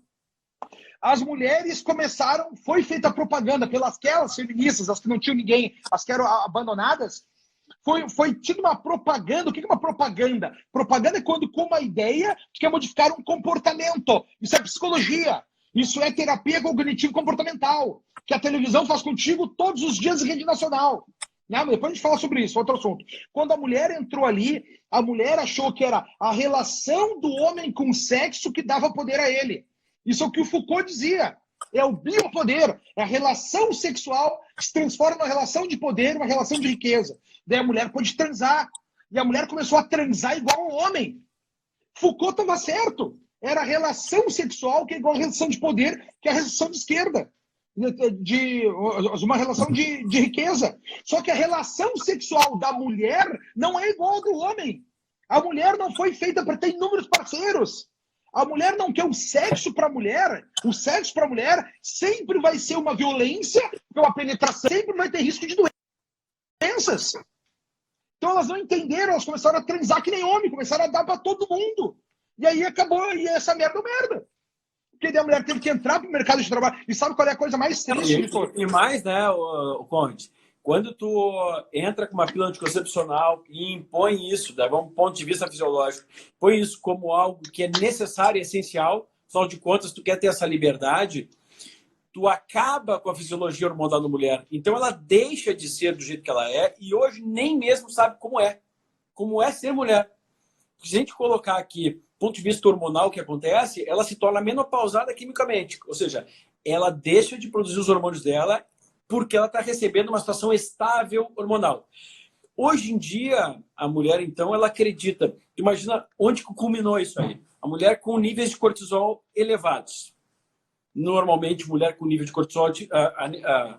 as mulheres começaram, foi feita propaganda pelas aquelas feministas, as que não tinham ninguém, as que eram abandonadas, foi tido uma propaganda. O que é uma propaganda? Propaganda é quando, com uma ideia, tu quer modificar um comportamento. Isso é psicologia. Isso é terapia cognitivo-comportamental, que a televisão faz contigo todos os dias em rede nacional. Né? Depois a gente fala sobre isso, outro assunto. Quando a mulher entrou ali, a mulher achou que era a relação do homem com o sexo que dava poder a ele. Isso é o que o Foucault dizia. É o biopoder, é a relação sexual que se transforma numa relação de poder, uma relação de riqueza. Daí a mulher pôde transar. E a mulher começou a transar igual ao homem. Foucault estava certo. Era a relação sexual que é igual a relação de poder, que é a relação de esquerda. Uma relação de riqueza. Só que a relação sexual da mulher não é igual ao do homem. A mulher não foi feita para ter inúmeros parceiros. A mulher não quer o sexo para a mulher. O sexo para a mulher sempre vai ser uma violência, uma penetração, sempre vai ter risco de doenças. Então elas não entenderam, elas começaram a transar que nem homem, começaram a dar para todo mundo. E aí acabou, e essa merda é merda. Porque daí a mulher teve que entrar pro mercado de trabalho. E sabe qual é a coisa mais triste, Vitor? E mais, né, o Conde? Quando tu entra com uma pílula anticoncepcional e impõe isso, de um ponto de vista fisiológico, põe isso como algo que é necessário e essencial, afinal de contas, tu quer ter essa liberdade, tu acaba com a fisiologia hormonal da mulher. Então ela deixa de ser do jeito que ela é e hoje nem mesmo sabe como é ser mulher. Se a gente colocar aqui, ponto de vista hormonal, o que acontece, ela se torna menopausada quimicamente. Ou seja, ela deixa de produzir os hormônios dela porque ela está recebendo uma situação estável hormonal. Hoje em dia, a mulher, então, ela acredita. Imagina onde culminou isso aí. A mulher com níveis de cortisol elevados. Normalmente, mulher com nível de cortisol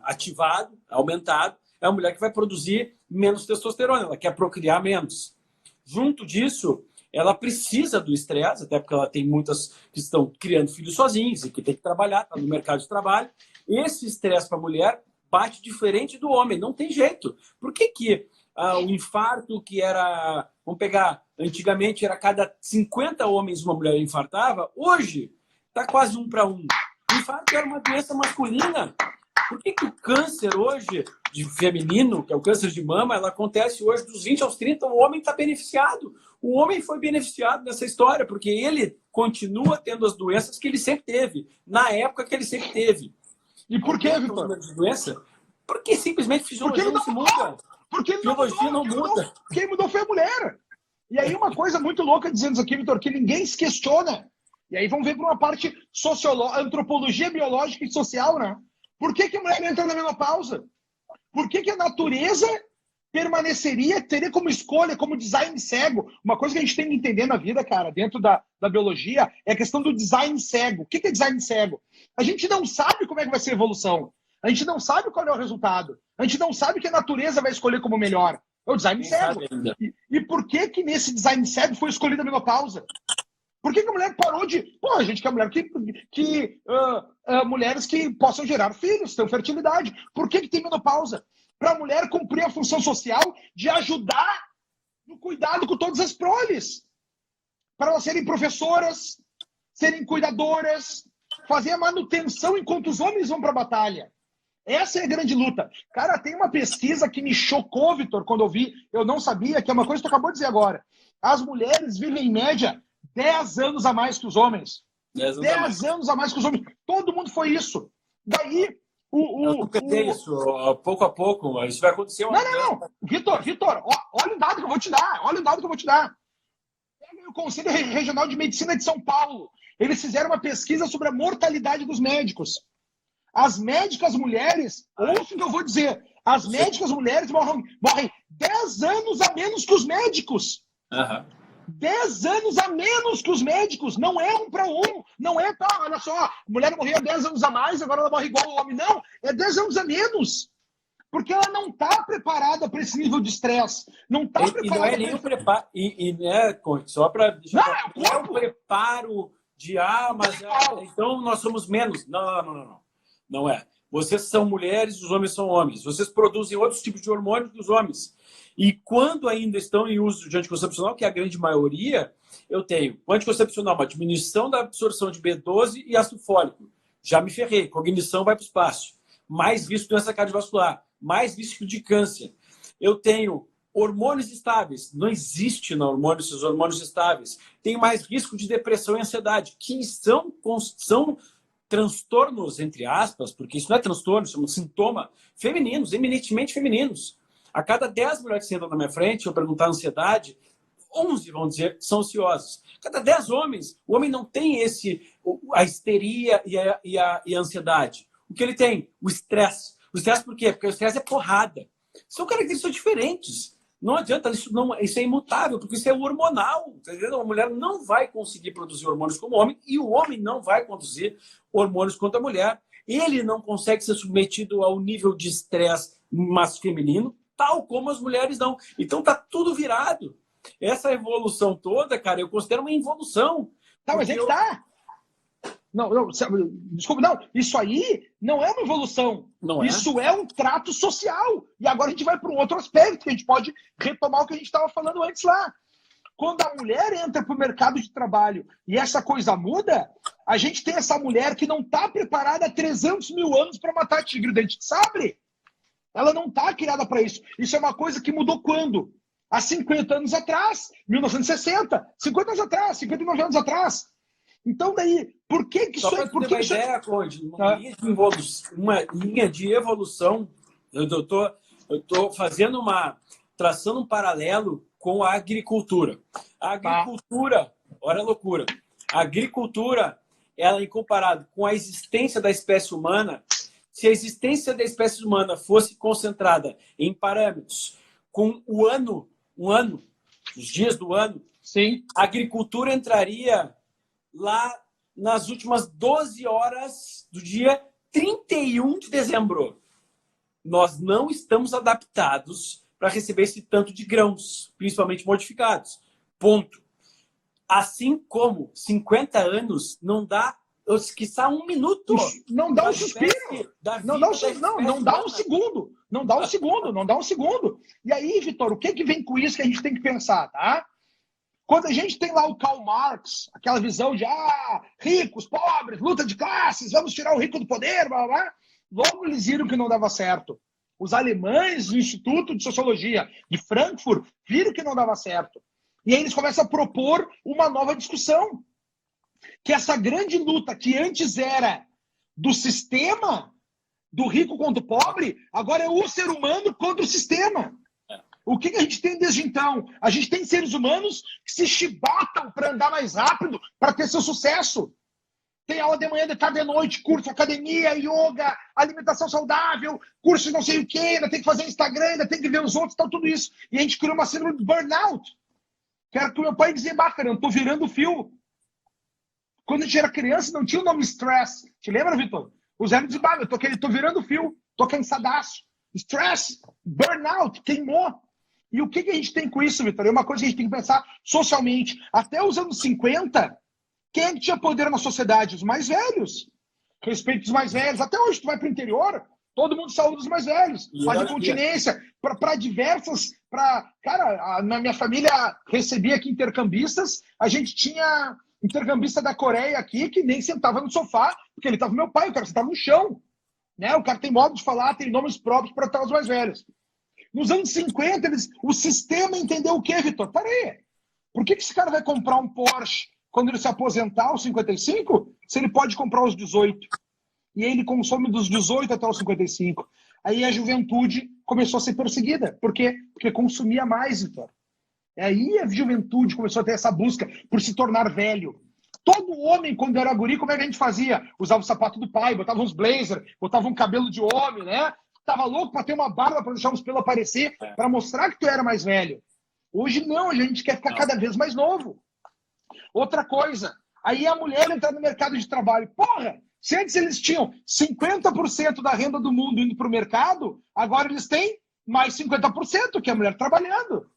ativado, aumentado, é a mulher que vai produzir menos testosterona. Ela quer procriar menos. Junto disso, ela precisa do estresse, até porque ela tem muitas que estão criando filhos sozinhos e que tem que trabalhar, está no mercado de trabalho. Esse estresse para a mulher bate diferente do homem, não tem jeito. Por que o infarto que era, vamos pegar, antigamente era cada 50 homens uma mulher infartava, hoje está quase 1 para 1. O infarto era uma doença masculina. Por que o câncer hoje, de feminino, que é o câncer de mama, ela acontece hoje dos 20 aos 30, o homem está beneficiado. O homem foi beneficiado nessa história, porque ele continua tendo as doenças que ele sempre teve, na época que ele sempre teve. E por que, Vitor? Doença? Porque simplesmente a fisiologia não se muda. Porque a biologia não muda. Quem mudou foi a mulher. E aí uma coisa muito louca dizendo isso aqui, Vitor, que ninguém se questiona. E aí vamos ver para uma parte antropologia biológica e social, né? Por que a mulher entra na menopausa? Por que a natureza teria como escolha, como design cego. Uma coisa que a gente tem que entender na vida, cara, dentro da biologia, é a questão do design cego. O que é design cego? A gente não sabe como é que vai ser a evolução. A gente não sabe qual é o resultado. A gente não sabe que a natureza vai escolher como melhor. É o design cego. E por que nesse design cego foi escolhida a menopausa? Por que a mulher parou de... Pô, a gente quer mulher mulheres que possam gerar filhos, ter fertilidade. Por que tem menopausa? Para a mulher cumprir a função social de ajudar no cuidado com todas as proles. Para elas serem professoras, serem cuidadoras, fazer a manutenção enquanto os homens vão para a batalha. Essa é a grande luta. Cara, tem uma pesquisa que me chocou, Vitor, quando eu vi, eu não sabia, que é uma coisa que tu acabou de dizer agora. As mulheres vivem, em média, 10 anos a mais que os homens. 10 anos a mais que os homens. Todo mundo foi isso. Daí... Eu nunca tenho isso, pouco a pouco, mas isso vai acontecer. Não. Vitor, olha o dado que eu vou te dar. Pega o Conselho Regional de Medicina de São Paulo. Eles fizeram uma pesquisa sobre a mortalidade dos médicos. As médicas mulheres, ouça o que eu vou dizer, as médicas mulheres morrem 10 anos a menos que os médicos. 10 anos a menos que os médicos, não é 1 para 1, não é, tá, olha só, a mulher morreu 10 anos a mais, agora ela morre igual ao homem, não, é 10 anos a menos, porque ela não está preparada para esse nível de estresse, não está preparada. E não é nem o preparo, né, só para... Não é o preparo de, mas então nós somos menos, não é. Vocês são mulheres, os homens são homens, vocês produzem outros tipos de hormônios que os homens. E quando ainda estão em uso de anticoncepcional, que é a grande maioria, eu tenho anticoncepcional, uma diminuição da absorção de B12 e ácido fólico. Já me ferrei, cognição vai para o espaço. Mais risco de doença cardiovascular, mais risco de câncer. Eu tenho hormônios estáveis. Não existe no hormônio esses hormônios estáveis. Tenho mais risco de depressão e ansiedade, que são transtornos, entre aspas, porque isso não é transtorno, isso é um sintoma femininos, eminentemente femininos. A cada 10 mulheres que sentam na minha frente, eu perguntar a ansiedade, 11 vão dizer que são ansiosos. Cada 10 homens, o homem não tem a histeria e a ansiedade. O que ele tem? O estresse. O estresse por quê? Porque o estresse é porrada. São características diferentes. Não adianta, isso é imutável, porque isso é hormonal. A mulher não vai conseguir produzir hormônios como o homem e o homem não vai produzir hormônios quanto a mulher. Ele não consegue ser submetido ao nível de estresse feminino, tal como as mulheres não. Então tá tudo virado. Essa evolução toda, cara, eu considero uma involução. Tá, mas é que tá. Não, desculpa, não. Isso aí não é uma evolução. Isso é um trato social. E agora a gente vai para um outro aspecto, que a gente pode retomar o que a gente estava falando antes lá. Quando a mulher entra para o mercado de trabalho e essa coisa muda, a gente tem essa mulher que não está preparada há 300 mil anos para matar tigre de dente de sabre. Ela não está criada para isso. Isso é uma coisa que mudou quando? Há 50 anos atrás, 1960, 50 anos atrás, 59 anos atrás. Então, daí, por que isso... Só para ter uma ideia, Conde, uma linha de evolução, eu estou traçando um paralelo com a agricultura. A agricultura, olha a loucura, a agricultura, ela é comparada com a existência da espécie humana. Se a existência da espécie humana fosse concentrada em parâmetros com um ano, os dias do ano, sim, a agricultura entraria lá nas últimas 12 horas do dia 31 de dezembro. Nós não estamos adaptados para receber esse tanto de grãos, principalmente modificados. Ponto. Assim como 50 anos não dá, quiçá um minuto. Não dá um suspiro. Não dá um segundo. Não dá um segundo. E aí, Vitor, o que vem com isso que a gente tem que pensar, tá? Quando a gente tem lá o Karl Marx, aquela visão de ricos, pobres, luta de classes, vamos tirar o rico do poder, blá, blá, blá, logo eles viram que não dava certo. Os alemães do Instituto de Sociologia de Frankfurt viram que não dava certo. E aí eles começam a propor uma nova discussão. Que essa grande luta que antes era do sistema, do rico contra o pobre, agora é o ser humano contra o sistema. O que a gente tem desde então? A gente tem seres humanos que se chibatam para andar mais rápido, para ter seu sucesso. tem aula de manhã, de tarde, de noite, curso, academia, yoga, alimentação saudável, curso não sei o quê, ainda tem que fazer Instagram, ainda tem que ver os outros, tal, tudo isso. E a gente criou uma síndrome de burnout. Que era que o meu pai dizia, cara, eu tô virando fio. Quando a gente era criança, não tinha o nome stress. Te lembra, Vitor? O Zé dizia, eu tô virando fio, tô cansadaço. Stress, burnout, queimou. E o que a gente tem com isso, Vitor? É uma coisa que a gente tem que pensar socialmente. Até os anos 50, quem é que tinha poder na sociedade? Os mais velhos. Respeito os mais velhos. Até hoje, tu vai para o interior, todo mundo saúda os mais velhos. Faz incontinência. Para diversas... Cara, na minha família recebia aqui intercambistas. A gente tinha intercambista da Coreia aqui que nem sentava no sofá, porque ele estava com meu pai, o cara sentava no chão. Né? O cara tem modo de falar, tem nomes próprios para tratar os mais velhos. Nos anos 50, o sistema entendeu o quê, Vitor? Peraí. Por que esse cara vai comprar um Porsche quando ele se aposentar aos 55, se ele pode comprar aos 18? E aí ele consome dos 18 até os 55. Aí a juventude começou a ser perseguida. Por quê? Porque consumia mais, Vitor. Aí a juventude começou a ter essa busca por se tornar velho. Todo homem, quando era guri, como é que a gente fazia? Usava o sapato do pai, botava uns blazer, botava um cabelo de homem, né? Tava louco para ter uma barba, para deixar os pelos aparecer, para mostrar que tu era mais velho. Hoje não, a gente quer ficar cada vez mais novo. Outra coisa, aí a mulher entrar no mercado de trabalho. Porra, se antes eles tinham 50% da renda do mundo indo para o mercado, agora eles têm mais 50%, que é a mulher trabalhando.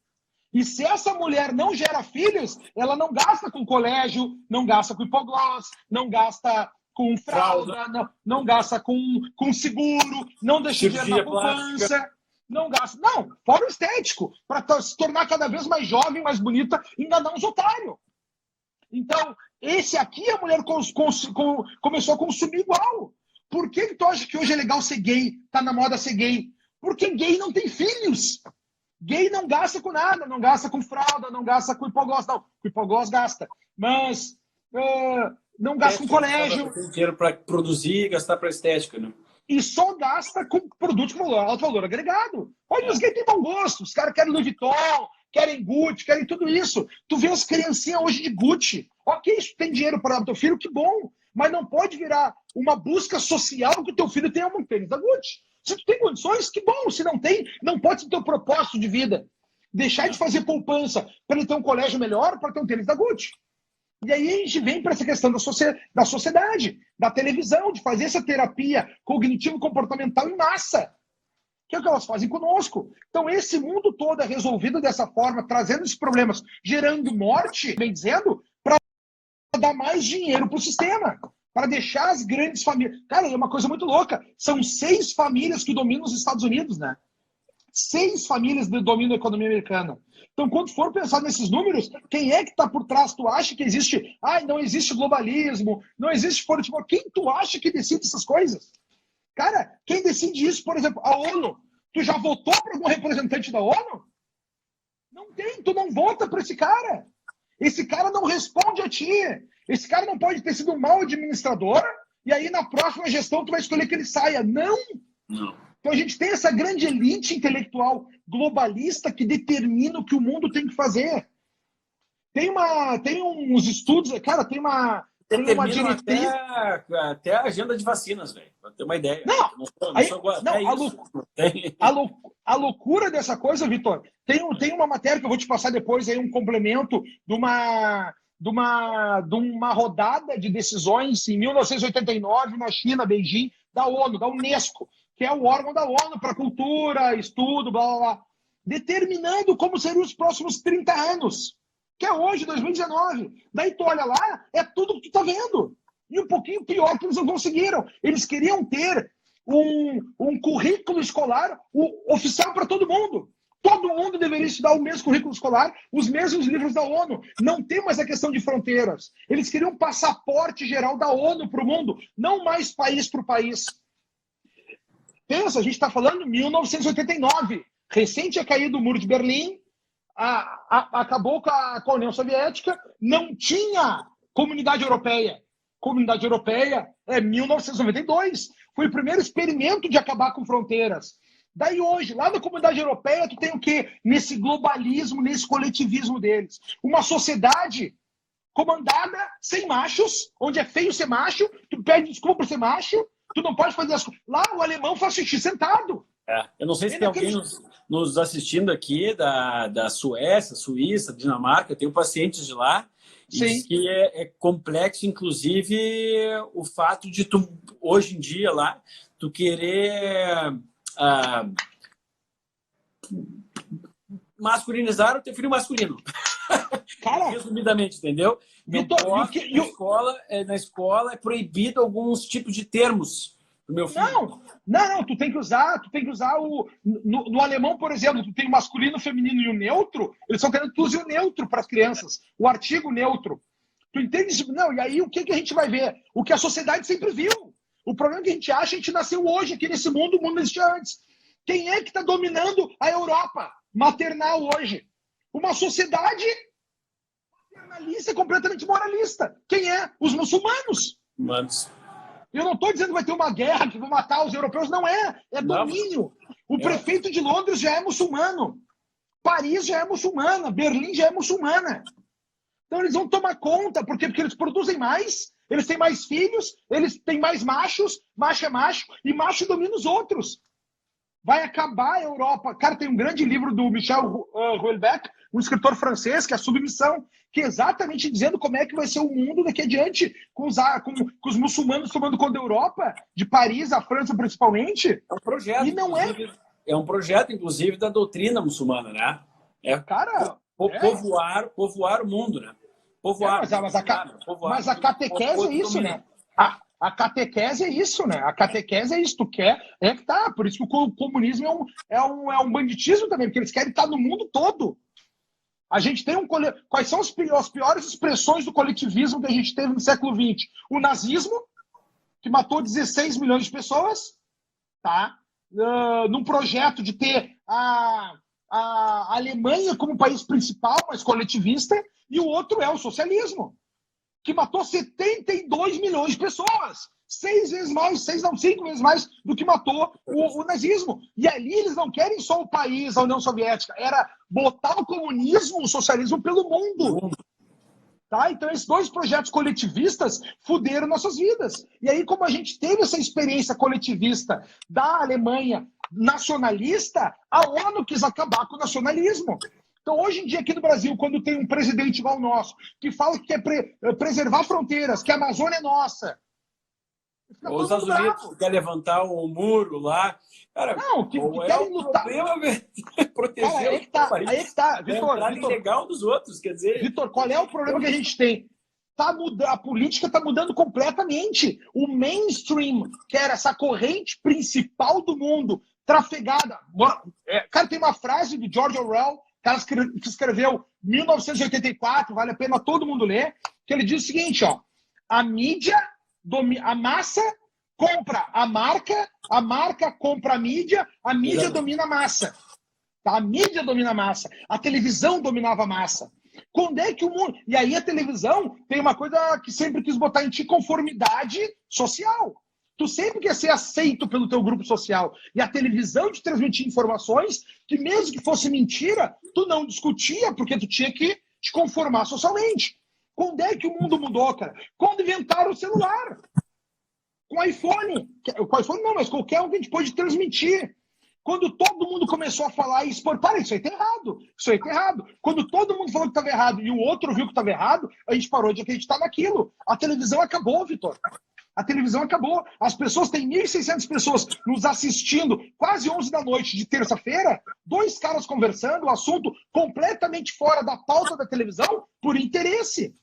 E se essa mulher não gera filhos, ela não gasta com colégio, não gasta com hipoglós, não gasta com fralda, não gasta com seguro, não deixa dinheiro na poupança, não gasta. Não, fora o estético, para se tornar cada vez mais jovem, mais bonita, enganar uns otários. Então, esse aqui a mulher começou a consumir igual. Por que tu acha que hoje é legal ser gay? Tá na moda ser gay? Porque gay não tem filhos. Gay não gasta com nada, não gasta com fralda, não gasta com hipoglós, não. Com hipoglós gasta. Mas não gasta com colégio. Tem dinheiro para produzir e gastar para estética, né? E só gasta com produtos com alto valor agregado. Olha, os gays têm bom gosto. Os caras querem Louis Vuitton, querem Gucci, querem tudo isso. Tu vê as criancinhas hoje de Gucci. Ok, isso tem dinheiro para dar pro teu filho, que bom. Mas não pode virar uma busca social que o teu filho tenha um tênis da Gucci. Se tu tem condições, que bom. Se não tem, não pode ser teu propósito de vida. Deixar de fazer poupança para ele ter um colégio melhor, para ter um tênis da Gucci. E aí a gente vem para essa questão da sociedade, da televisão, de fazer essa terapia cognitivo-comportamental em massa. Que é o que elas fazem conosco. Então esse mundo todo é resolvido dessa forma, trazendo esses problemas, gerando morte, bem dizendo, para dar mais dinheiro para o sistema. Para deixar as grandes famílias... Cara, é uma coisa muito louca. São 6 famílias que dominam os Estados Unidos, né? 6 famílias dominam a economia americana. Então, quando for pensar nesses números, quem é que está por trás? Tu acha que existe... não existe globalismo, não existe... Quem tu acha que decide essas coisas? Cara, quem decide isso, por exemplo, a ONU. Tu já votou para algum representante da ONU? Não tem, tu não vota para esse cara. Esse cara não responde a ti. Esse cara não pode ter sido um mau administrador e aí na próxima gestão tu vai escolher que ele saia. Não! Então a gente tem essa grande elite intelectual globalista que determina o que o mundo tem que fazer. Tem uns estudos, cara, tem uma diretriz... Até a agenda de vacinas, velho, para ter uma ideia. A loucura dessa coisa, Vitor, tem uma matéria que eu vou te passar depois, aí um complemento de uma rodada de decisões em 1989 na China, Beijing, da ONU, da Unesco, que é o órgão da ONU para cultura, estudo, blá, blá, blá, determinando como seriam os próximos 30 anos, que é hoje, 2019. Daí tu olha lá, é tudo que tu tá vendo. E um pouquinho pior que eles não conseguiram. Eles queriam ter um currículo escolar oficial para todo mundo. Todo mundo deveria estudar o mesmo currículo escolar, os mesmos livros da ONU. Não tem mais a questão de fronteiras. Eles queriam um passaporte geral da ONU para o mundo, não mais país para o país. Pensa, a gente está falando de 1989. Recente tinha caído o Muro de Berlim, acabou com a União Soviética, não tinha Comunidade Europeia. Comunidade Europeia é 1992. Foi o primeiro experimento de acabar com fronteiras. Daí hoje, lá na Comunidade Europeia, tu tem o quê? Nesse globalismo, nesse coletivismo deles. Uma sociedade comandada, sem machos, onde é feio ser macho, tu pede desculpa por ser macho, tu não pode fazer as coisas. Lá o alemão faz xixi sentado. Eu não sei se tem alguém nos assistindo aqui da Suécia, Suíça, Dinamarca. Eu tenho pacientes de lá e diz que é complexo, inclusive, o fato de tu, hoje em dia, lá, tu querer masculinizar o teu filho masculino. Cara, resumidamente, entendeu? Vitor, na escola é proibido alguns tipos de termos do meu filho. Não, tu tem que usar o... No alemão, por exemplo, tu tem o masculino, o feminino e o neutro, eles estão querendo que tu use o neutro para as crianças, o artigo neutro. Tu entende isso? Não, e aí o que a gente vai ver? O que a sociedade sempre viu. O problema que a gente nasceu hoje aqui nesse mundo, o mundo não existia antes. Quem é que está dominando a Europa maternal hoje? Uma sociedade maternalista, completamente moralista. Quem é? Os muçulmanos. Eu não estou dizendo que vai ter uma guerra, que vão matar os europeus. Não é. É domínio. O prefeito de Londres já é muçulmano. Paris já é muçulmana. Berlim já é muçulmana. Então eles vão tomar conta. Por quê? Porque eles produzem mais, eles têm mais filhos, eles têm mais machos, macho é macho, e macho domina os outros. Vai acabar a Europa. Cara, tem um grande livro do Michel Houellebecq, um escritor francês, que é a Submissão, que é exatamente dizendo como é que vai ser o mundo daqui adiante, com os muçulmanos tomando conta da Europa, de Paris, a França principalmente. É um projeto, e não é um projeto, inclusive, da doutrina muçulmana, né? Povoar o mundo, né? Mas a catequese é isso, né? A catequese é isso, né? A catequese é isso. Tu quer, que tá. Por isso que o comunismo é um banditismo também, porque eles querem estar no mundo todo. A gente tem Quais são as piores expressões do coletivismo que a gente teve no século XX? O nazismo, que matou 16 milhões de pessoas, tá? Num projeto de ter a Alemanha como país principal, mas coletivista, e o outro é o socialismo, que matou 72 milhões de pessoas. 5 vezes mais do que matou o nazismo. E ali eles não querem só o país, a União Soviética, era botar o comunismo, o socialismo pelo mundo. Tá? Então esses dois projetos coletivistas fuderam nossas vidas. E aí, como a gente teve essa experiência coletivista da Alemanha nacionalista, a ONU quis acabar com o nacionalismo. Então, hoje em dia, aqui no Brasil, quando tem um presidente igual o nosso, que fala que quer preservar fronteiras, que a Amazônia é nossa. Os Estados Unidos quer levantar o muro lá. Cara, que querem lutar. Proteger aí é que tá. Vitor, legal dos outros, quer dizer... Vitor, qual é o problema que a gente tem? A política está mudando completamente. O mainstream, que era essa corrente principal do mundo, trafegada. Cara, tem uma frase de George Orwell, cara que escreveu 1984, vale a pena todo mundo ler, que ele diz o seguinte, ó: a mídia, a massa compra a marca compra a mídia domina a massa. Tá? A mídia domina a massa, a televisão dominava a massa. Quando é que o mundo... E aí a televisão tem uma coisa que sempre quis botar em ti: conformidade social. Tu sempre quer ser aceito pelo teu grupo social. E a televisão te transmitia informações que, mesmo que fosse mentira, tu não discutia, porque tu tinha que te conformar socialmente. Quando é que o mundo mudou, cara? Quando inventaram o celular. Com o iPhone. Com o iPhone não, mas qualquer um que a gente pode transmitir. Quando todo mundo começou a falar e expor, isso aí tá errado, isso aí tá errado. Quando todo mundo falou que estava errado e o outro viu que estava errado, a gente parou de acreditar naquilo. A televisão acabou, Vitor. A televisão acabou. As pessoas, têm 1.600 pessoas nos assistindo, quase 11 da noite de terça-feira, 2 caras conversando, o assunto completamente fora da pauta da televisão, por interesse.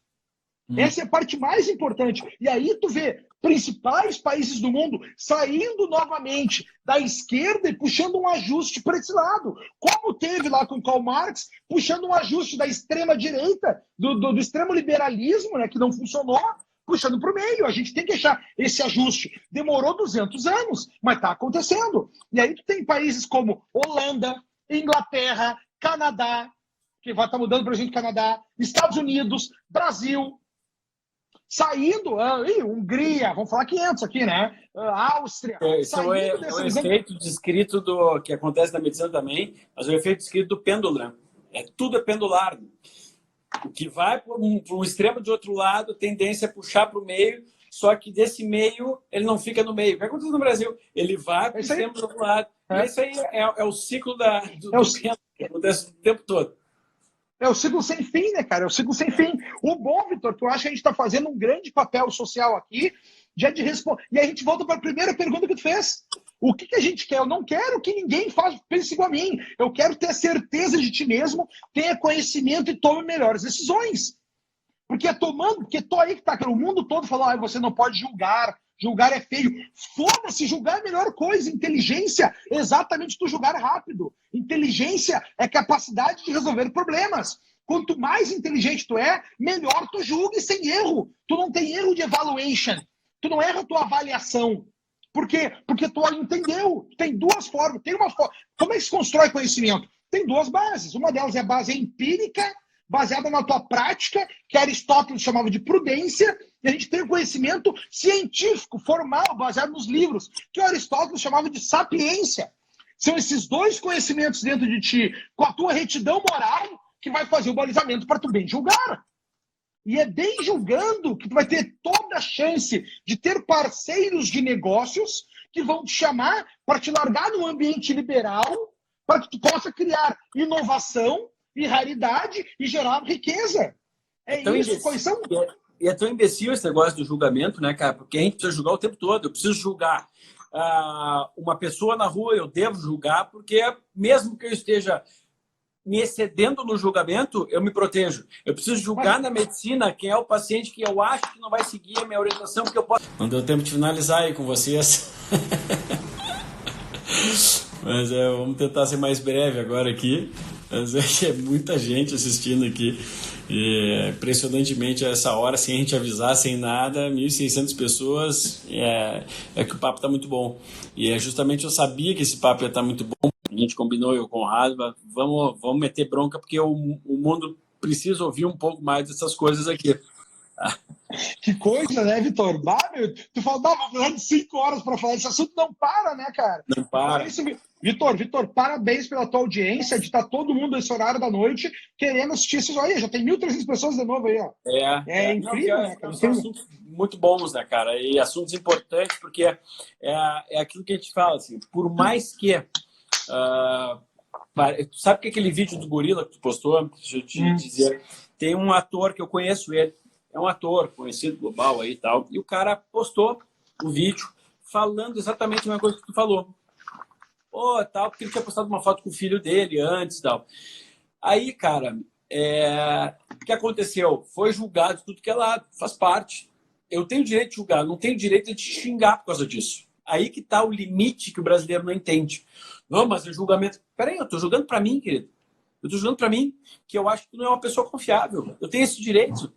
Essa é a parte mais importante. E aí tu vê principais países do mundo saindo novamente da esquerda e puxando um ajuste para esse lado. Como teve lá com Karl Marx, puxando um ajuste da extrema-direita, do extremo liberalismo, né, que não funcionou, puxando para o meio. A gente tem que achar esse ajuste. Demorou 200 anos, mas está acontecendo. E aí tu tem países como Holanda, Inglaterra, Canadá, que vai estar mudando para a gente, Canadá, Estados Unidos, Brasil, saindo, Hungria, vamos falar 500 aqui, né? Áustria. Esse é o efeito descrito que acontece na medicina também, mas o efeito descrito do pêndulo, né? Tudo é pendular. O que vai para um extremo de outro lado, tendência a puxar para o meio, só que desse meio ele não fica no meio. O que acontece no Brasil? Ele vai para o extremo do outro lado. E esse aí é o ciclo do tempo, que acontece o tempo todo. É o ciclo sem fim, né, cara? É o ciclo sem fim. O bom, Vitor, que eu acho que a gente está fazendo um grande papel social aqui, já de responder. E a gente volta para a primeira pergunta que tu fez. O que a gente quer? Eu não quero que ninguém pense igual a mim. Eu quero ter certeza de ti mesmo, tenha conhecimento e tome melhores decisões. Porque tô aí que tá, o mundo todo falando, você não pode julgar é feio. Foda-se, julgar é a melhor coisa. Inteligência é exatamente tu julgar rápido. Inteligência é capacidade de resolver problemas. Quanto mais inteligente tu é, melhor tu julgue sem erro. Tu não tem erro de evaluation. Tu não erra a tua avaliação. Por quê? Porque tu entendeu. Tem duas formas. Tem uma forma. Como é que se constrói conhecimento? Tem duas bases. Uma delas é a base empírica, baseada na tua prática, que Aristóteles chamava de prudência, e a gente tem o conhecimento científico, formal, baseado nos livros, que Aristóteles chamava de sapiência. São esses dois conhecimentos dentro de ti, com a tua retidão moral, que vai fazer o balizamento para tu bem julgar. E é bem julgando que tu vai ter toda a chance de ter parceiros de negócios que vão te chamar para te largar num ambiente liberal, para que tu possa criar inovação e raridade e gerar riqueza. É tão isso, coição. E é tão imbecil esse negócio do julgamento, né, cara? Porque a gente precisa julgar o tempo todo. Eu preciso julgar uma pessoa na rua, eu devo julgar, porque mesmo que eu esteja me excedendo no julgamento, eu me protejo. Eu preciso julgar na medicina quem é o paciente que eu acho que não vai seguir a minha orientação, porque eu posso... Não deu tempo de finalizar aí com vocês. Mas vamos tentar ser mais breve agora aqui. Mas é muita gente assistindo aqui. E impressionantemente a essa hora, sem a gente avisar, sem nada, 1.600 pessoas, é que o papo está muito bom. E justamente eu sabia que esse papo ia estar muito bom. A gente combinou, eu com o Radva, vamos meter bronca, porque o mundo precisa ouvir um pouco mais dessas coisas aqui. Que coisa, né, Vitor? Tu falou, vou falar de 5 horas para falar desse assunto, não para, né, cara? Não para. Vitor, parabéns pela tua audiência, de estar todo mundo nesse horário da noite querendo assistir esses. Olha, já tem 1.300 pessoas de novo aí, ó. É incrível, né, cara? São assuntos muito bons, né, cara? E assuntos importantes, porque é aquilo que a gente fala, assim, por mais que... sabe que aquele vídeo do gorila que tu postou? Deixa eu te dizer. Tem um ator que eu conheço ele. É um ator conhecido global aí e tal. E o cara postou o vídeo falando exatamente a mesma coisa que tu falou. Tal, porque ele tinha postado uma foto com o filho dele antes e tal. Aí, cara, o que aconteceu? Foi julgado tudo que é lado, faz parte. Eu tenho direito de julgar, não tenho direito de te xingar por causa disso. Aí que tá o limite que o brasileiro não entende. Não, mas o julgamento... Peraí, eu tô julgando para mim, querido. Eu tô julgando para mim, que eu acho que tu não é uma pessoa confiável. Eu tenho esse direito.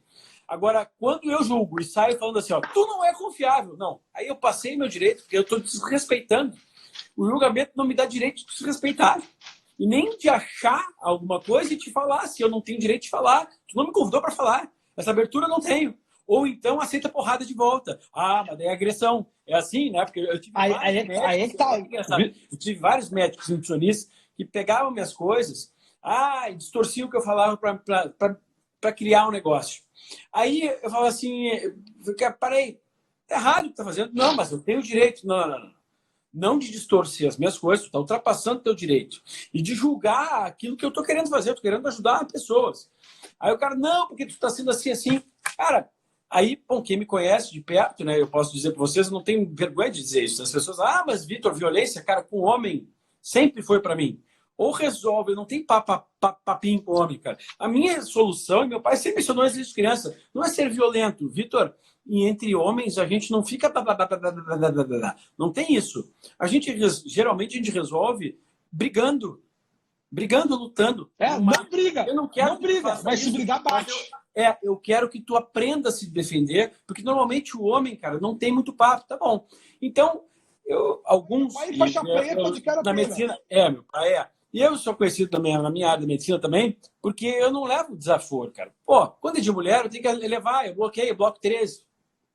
Agora, quando eu julgo e saio falando assim, tu não é confiável. Não, aí eu passei meu direito, porque eu tô desrespeitando. O julgamento não me dá direito de desrespeitar. E nem de achar alguma coisa e te falar, se eu não tenho direito de falar. Tu não me convidou para falar. Essa abertura eu não tenho. Ou então aceita porrada de volta. Mas daí é agressão. É assim, né? Porque eu tive eu tive vários médicos nutricionistas que pegavam minhas coisas e distorciam o que eu falava para criar um negócio. Aí eu falava assim, parei, tá errado o que tá fazendo. Não, mas eu tenho o direito. Não de distorcer as minhas coisas, tu tá ultrapassando o teu direito. E de julgar aquilo que eu tô querendo fazer, eu tô querendo ajudar pessoas. Aí o cara, não, porque tu tá sendo assim. Cara, aí, bom, quem me conhece de perto, né, eu posso dizer para vocês, eu não tenho vergonha de dizer isso. As pessoas, mas Vitor, violência, cara, com homem sempre foi para mim. Ou resolve, não tem papinho com homem, cara. A minha solução, e meu pai sempre mencionou isso desde criança, não é ser violento. Vitor, e entre homens a gente não fica... Não tem isso. Geralmente a gente resolve brigando, lutando. Não briga. Eu não quero não briga, mas se brigar, bate. Eu quero que tu aprenda a se defender, porque normalmente o homem, cara, não tem muito papo, tá bom. Então, alguns... na medicina, meu pai é. E eu sou conhecido também na minha área da medicina também, porque eu não levo desaforo, cara. Quando é de mulher, eu tenho que levar, eu bloco 13.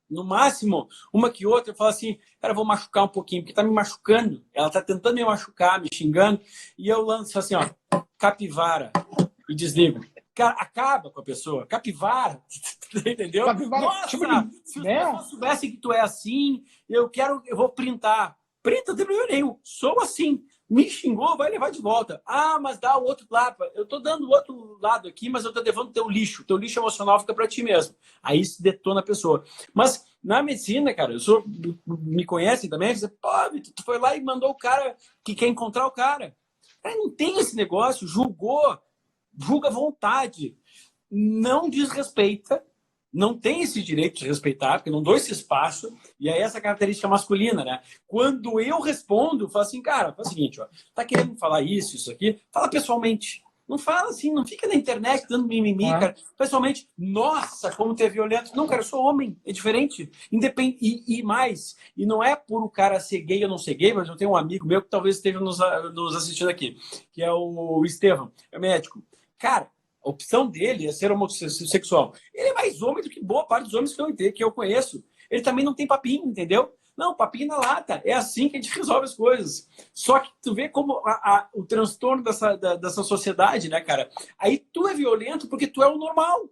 No máximo, uma que outra, eu falo assim, cara, eu vou machucar um pouquinho, porque tá me machucando. Ela tá tentando me machucar, me xingando, e eu lanço assim, capivara, e desligo. Cara, acaba com a pessoa. Capivara, entendeu? Capivara, Nossa, tipo, se as né? pessoas soubessem que tu é assim, eu vou printar. Printa, não tem problema nenhum. Sou assim. Me xingou, vai levar de volta. Ah, mas dá o outro lado. Eu tô dando o outro lado aqui, mas eu tô levando teu lixo. Teu lixo emocional fica para ti mesmo. Aí se detona a pessoa. Mas na medicina, cara, me conhecem também, você, pô, tu foi lá e mandou o cara que quer encontrar o cara. Cara, não tem esse negócio, julga à vontade, não desrespeita, não tem esse direito de respeitar, porque não dou esse espaço, e aí essa característica masculina, né? Quando eu respondo, eu falo assim, cara, faz o seguinte, ó, tá querendo falar isso aqui? Fala pessoalmente. Não fala assim, não fica na internet dando mimimi, cara. Pessoalmente, nossa, como tu é violento. Não, cara, eu sou homem, é diferente. E mais, e não é por o cara ser gay ou não ser gay, mas eu tenho um amigo meu que talvez esteja nos assistindo aqui, que é o Estevão, é médico. Cara, a opção dele é ser homossexual. Ele é mais homem do que boa parte dos homens que eu conheço. Ele também não tem papinho, entendeu? Não, papinho na lata. É assim que a gente resolve as coisas. Só que tu vê como o transtorno dessa sociedade, né, cara? Aí tu é violento porque tu é o normal.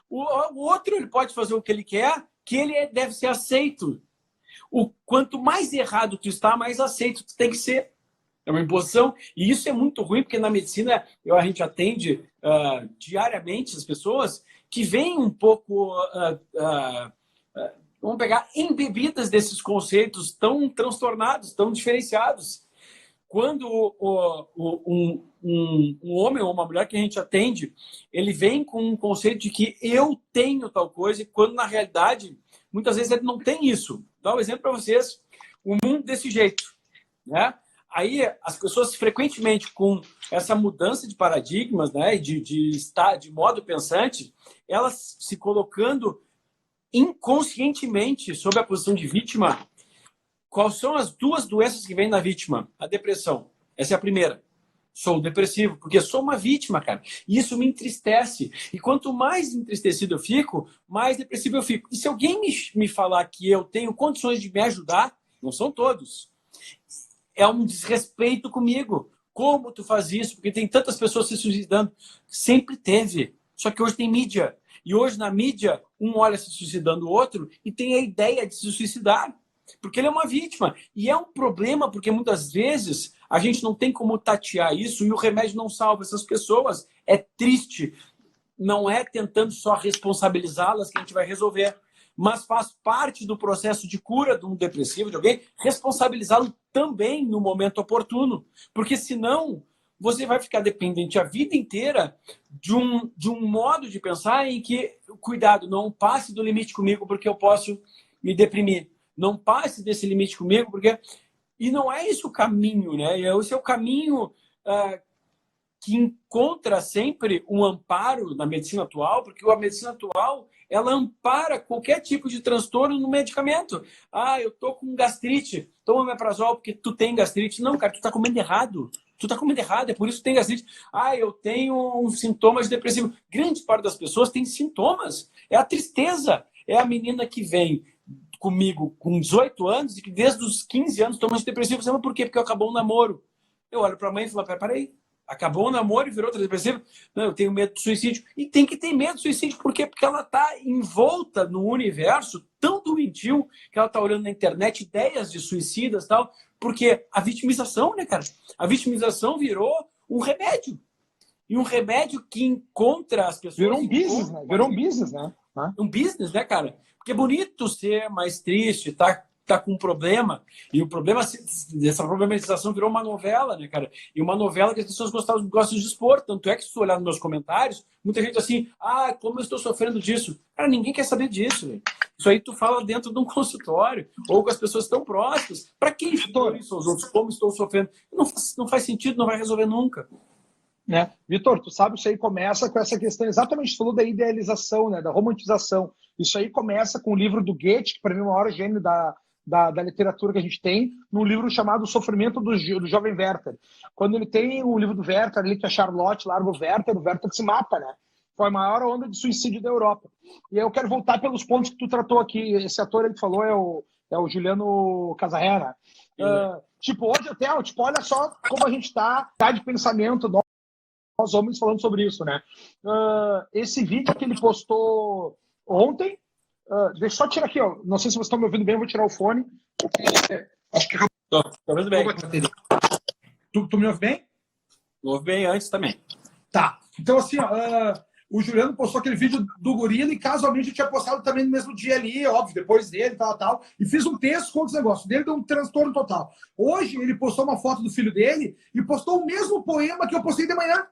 O outro, ele pode fazer o que ele quer, que ele deve ser aceito. Quanto mais errado tu está, mais aceito tu tem que ser. É uma imposição, e isso é muito ruim, porque na medicina a gente atende diariamente as pessoas que vêm um pouco, vamos pegar, embebidas desses conceitos tão transtornados, tão diferenciados. Quando um homem ou uma mulher que a gente atende, ele vem com um conceito de que eu tenho tal coisa, e quando na realidade, muitas vezes ele não tem isso. Vou dar um exemplo para vocês, o mundo desse jeito, né? Aí as pessoas frequentemente com essa mudança de paradigmas, né, de modo pensante, elas se colocando inconscientemente sob a posição de vítima. Quais são as duas doenças que vêm na vítima? A depressão. Essa é a primeira. Sou depressivo, porque sou uma vítima, cara. E isso me entristece. E quanto mais entristecido eu fico, mais depressivo eu fico. E se alguém me falar que eu tenho condições de me ajudar, não são todos, é um desrespeito comigo. Como tu faz isso? Porque tem tantas pessoas se suicidando. Sempre teve. Só que hoje tem mídia. E hoje na mídia, um olha se suicidando o outro e tem a ideia de se suicidar. Porque ele é uma vítima. E é um problema porque muitas vezes a gente não tem como tatear isso e o remédio não salva essas pessoas. É triste. Não é tentando só responsabilizá-las que a gente vai resolver, mas faz parte do processo de cura de um depressivo, de alguém, responsabilizá-lo também no momento oportuno. Porque senão você vai ficar dependente a vida inteira de um modo de pensar em que, cuidado, não passe do limite comigo porque eu posso me deprimir. Não passe desse limite comigo porque... E não é esse o caminho, né? Esse é o caminho que encontra sempre um amparo na medicina atual, porque a medicina atual ela ampara qualquer tipo de transtorno no medicamento. Ah, eu tô com gastrite, toma omeprazol porque tu tem gastrite. Não, cara, tu tá comendo errado. Tu tá comendo errado, é por isso que tem gastrite. Ah, eu tenho sintomas depressivos. Grande parte das pessoas tem sintomas. É a tristeza. É a menina que vem comigo com 18 anos e que desde os 15 anos toma antidepressivo. Sabe por quê? Porque acabou o namoro. Eu olho para a mãe e falo, peraí, acabou o namoro e virou outra depressiva? Não, eu tenho medo de suicídio. E tem que ter medo de suicídio. Por quê? Porque ela está envolta no universo tão doentio que ela está olhando na internet ideias de suicidas e tal. Porque a vitimização, né, cara? A vitimização virou um remédio. E um remédio que encontra as pessoas... Virou um business, né? Virou um business, né? Um business, né, cara? Porque é bonito ser mais triste, tá com um problema, e o problema dessa problematização virou uma novela, né, cara? E uma novela que as pessoas gostam de expor. Tanto é que, se tu olhar nos meus comentários, muita gente assim, como eu estou sofrendo disso. Cara, ninguém quer saber disso, velho. Isso aí tu fala dentro de um consultório, ou com as pessoas tão próximas. Para quem expor isso aos outros? Como estou sofrendo? Não faz sentido, não vai resolver nunca. Né? Vitor, tu sabe, isso aí começa com essa questão, exatamente, tu falou da idealização, né, da romantização. Isso aí começa com o livro do Goethe, que para mim é o maior gênio da literatura que a gente tem, num livro chamado O Sofrimento do Jovem Werther. Quando ele tem o livro do Werther, ali que a Charlotte larga o Werther se mata, né? Foi a maior onda de suicídio da Europa. E aí eu quero voltar pelos pontos que tu tratou aqui. Esse ator, ele falou, é o Juliano Casarrera. Tipo, hoje até, olha só como a gente tá de pensamento nós homens falando sobre isso, né? Esse vídeo que ele postou ontem, deixa eu só tirar aqui, ó. Não sei se vocês estão me ouvindo bem, eu vou tirar o fone. Acho que Tô ouvindo bem. Tu me ouve bem? Ouvi bem antes também. Tá. Então, assim, ó, o Juliano postou aquele vídeo do gorila e casualmente eu tinha postado também no mesmo dia ali, óbvio, depois dele, tal. E fiz um texto com os negócios. Dele deu um transtorno total. Hoje ele postou uma foto do filho dele e postou o mesmo poema que eu postei de manhã,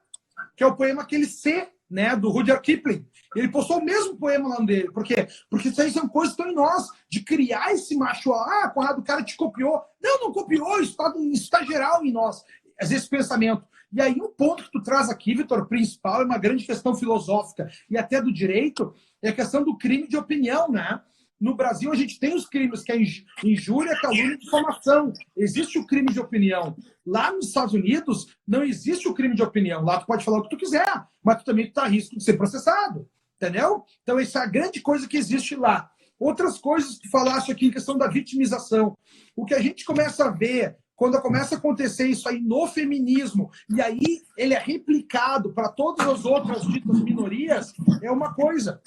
que é o poema aquele C, né, do Rudyard Kipling. Ele postou o mesmo poema lá dele. Por quê? Porque isso aí são coisas que estão em nós, de criar esse macho. Conrado, o cara te copiou. Não copiou, isso tá geral em nós. Esse pensamento. E aí, um ponto que tu traz aqui, Vitor, principal, é uma grande questão filosófica e até do direito, é a questão do crime de opinião, né? No Brasil, a gente tem os crimes que é injúria, calúnia e difamação. Existe o crime de opinião. Lá nos Estados Unidos, não existe o crime de opinião. Lá tu pode falar o que tu quiser, mas tu também está a risco de ser processado. Entendeu? Então, essa é a grande coisa que existe lá. Outras coisas que tu falaste aqui em questão da vitimização. O que a gente começa a ver quando começa a acontecer isso aí no feminismo, e aí ele é replicado para todas as outras ditas minorias, é uma coisa.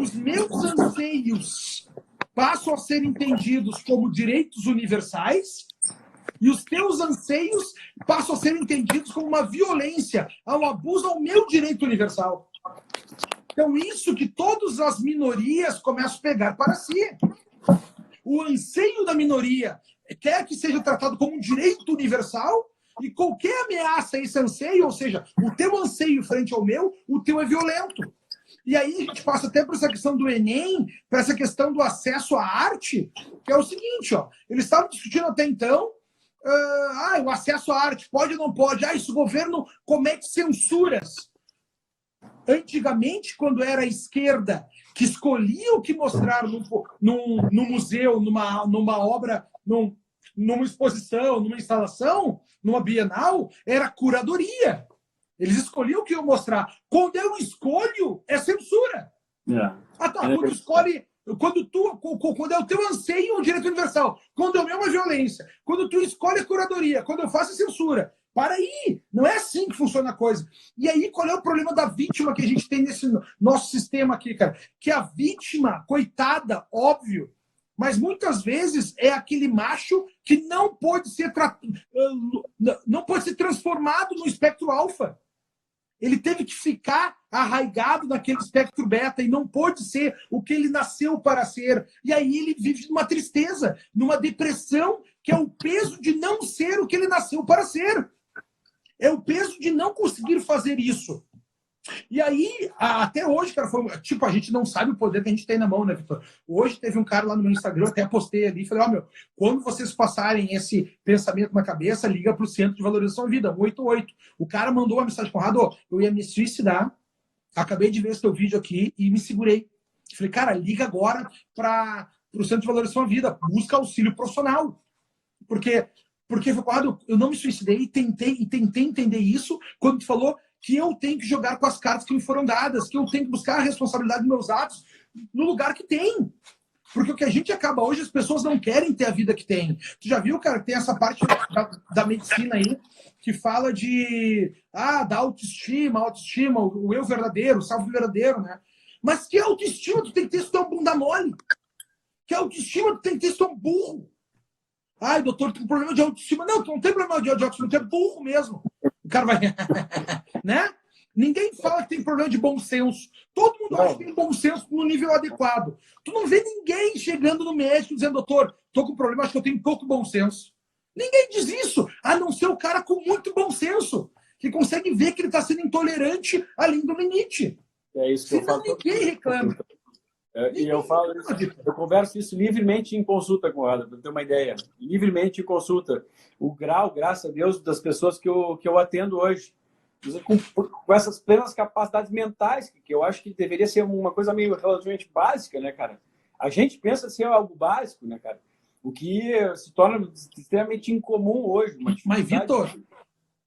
Os meus anseios passam a ser entendidos como direitos universais e os teus anseios passam a ser entendidos como uma violência, um abuso ao meu direito universal. Então, isso que todas as minorias começam a pegar para si. O anseio da minoria quer que seja tratado como um direito universal e qualquer ameaça a esse anseio, ou seja, o teu anseio frente ao meu, o teu é violento. E aí a gente passa até por essa questão do Enem, para essa questão do acesso à arte, que é o seguinte, ó, eles estavam discutindo até então, o acesso à arte, pode ou não pode? Isso o governo comete censuras. Antigamente, quando era a esquerda que escolhia o que mostrar num museu, numa obra, numa exposição, numa instalação, numa bienal, era curadoria. Eles escolhiam o que iam mostrar. Quando eu escolho, é censura. Quando escolhe, quando é o teu anseio, é um direito universal. Quando é o meu, é uma violência. Quando tu escolhe a curadoria, quando eu faço, é censura. Para aí! Não é assim que funciona a coisa. E aí, qual é o problema da vítima que a gente tem nesse nosso sistema aqui, cara? Que a vítima, coitada, óbvio, mas muitas vezes é aquele macho que não pode ser transformado no espectro alfa. Ele teve que ficar arraigado naquele espectro beta e não pôde ser o que ele nasceu para ser. E aí ele vive numa tristeza, numa depressão, que é o peso de não ser o que ele nasceu para ser. É o peso de não conseguir fazer isso. E aí, até hoje, cara, a gente não sabe o poder que a gente tem na mão, né, Vitor? Hoje teve um cara lá no meu Instagram, até postei ali, falei, quando vocês passarem esse pensamento na cabeça, liga para o Centro de Valorização da Vida, 188. O cara mandou uma mensagem, Conrado, eu ia me suicidar, acabei de ver esse teu vídeo aqui e me segurei. Falei, cara, liga agora para o Centro de Valorização da Vida, busca auxílio profissional. Porque Conrado, eu não me suicidei e tentei entender isso quando tu falou que eu tenho que jogar com as cartas que me foram dadas, que eu tenho que buscar a responsabilidade dos meus atos no lugar que tem. Porque o que a gente acaba hoje, as pessoas não querem ter a vida que tem. Tu já viu, cara, tem essa parte da medicina aí, que fala da autoestima, o eu verdadeiro, o salvo verdadeiro, né? Mas que autoestima tu tem que ter se tu é um bunda mole? Que autoestima tu tem que ter se tu é um burro? Doutor, tem um problema de autoestima. Não, tu não tem problema de autoestima, tu é burro mesmo. O cara vai... né? Ninguém fala que tem problema de bom senso. Todo mundo acha que tem bom senso no nível adequado. Tu não vê ninguém chegando no médico dizendo, doutor, tô com problema, acho que eu tenho pouco bom senso. Ninguém diz isso, a não ser o cara com muito bom senso, que consegue ver que ele está sendo intolerante além do limite. É isso que eu falo. Ninguém reclama. E eu falo isso, eu converso isso livremente em consulta com ela, para ter uma ideia. Livremente em consulta. O grau, graças a Deus, das pessoas que eu atendo hoje, com essas plenas capacidades mentais, que eu acho que deveria ser uma coisa meio relativamente básica, né, cara? A gente pensa ser algo básico, né, cara? O que se torna extremamente incomum hoje. Mas,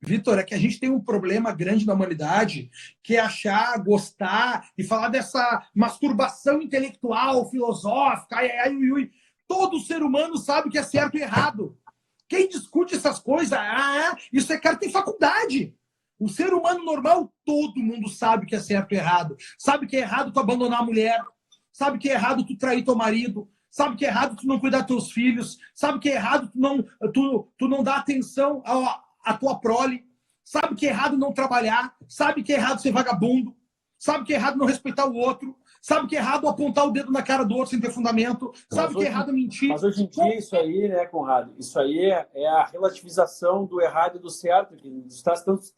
Vitor, é que a gente tem um problema grande na humanidade, que é achar, gostar e falar dessa masturbação intelectual, filosófica, todo ser humano sabe o que é certo e errado. Quem discute essas coisas, isso é cara que tem faculdade. O ser humano normal, todo mundo sabe que é certo e errado. Sabe que é errado tu abandonar a mulher. Sabe que é errado tu trair teu marido. Sabe que é errado tu não cuidar dos teus filhos. Sabe que é errado tu não dar atenção à tua prole. Sabe que é errado não trabalhar. Sabe que é errado ser vagabundo. Sabe que é errado não respeitar o outro. Sabe que é errado apontar o dedo na cara do outro sem ter fundamento. Sabe que é errado mentir. Mas hoje em dia isso aí, né, Conrado? Isso aí é a relativização do errado e do certo, que nos traz tantos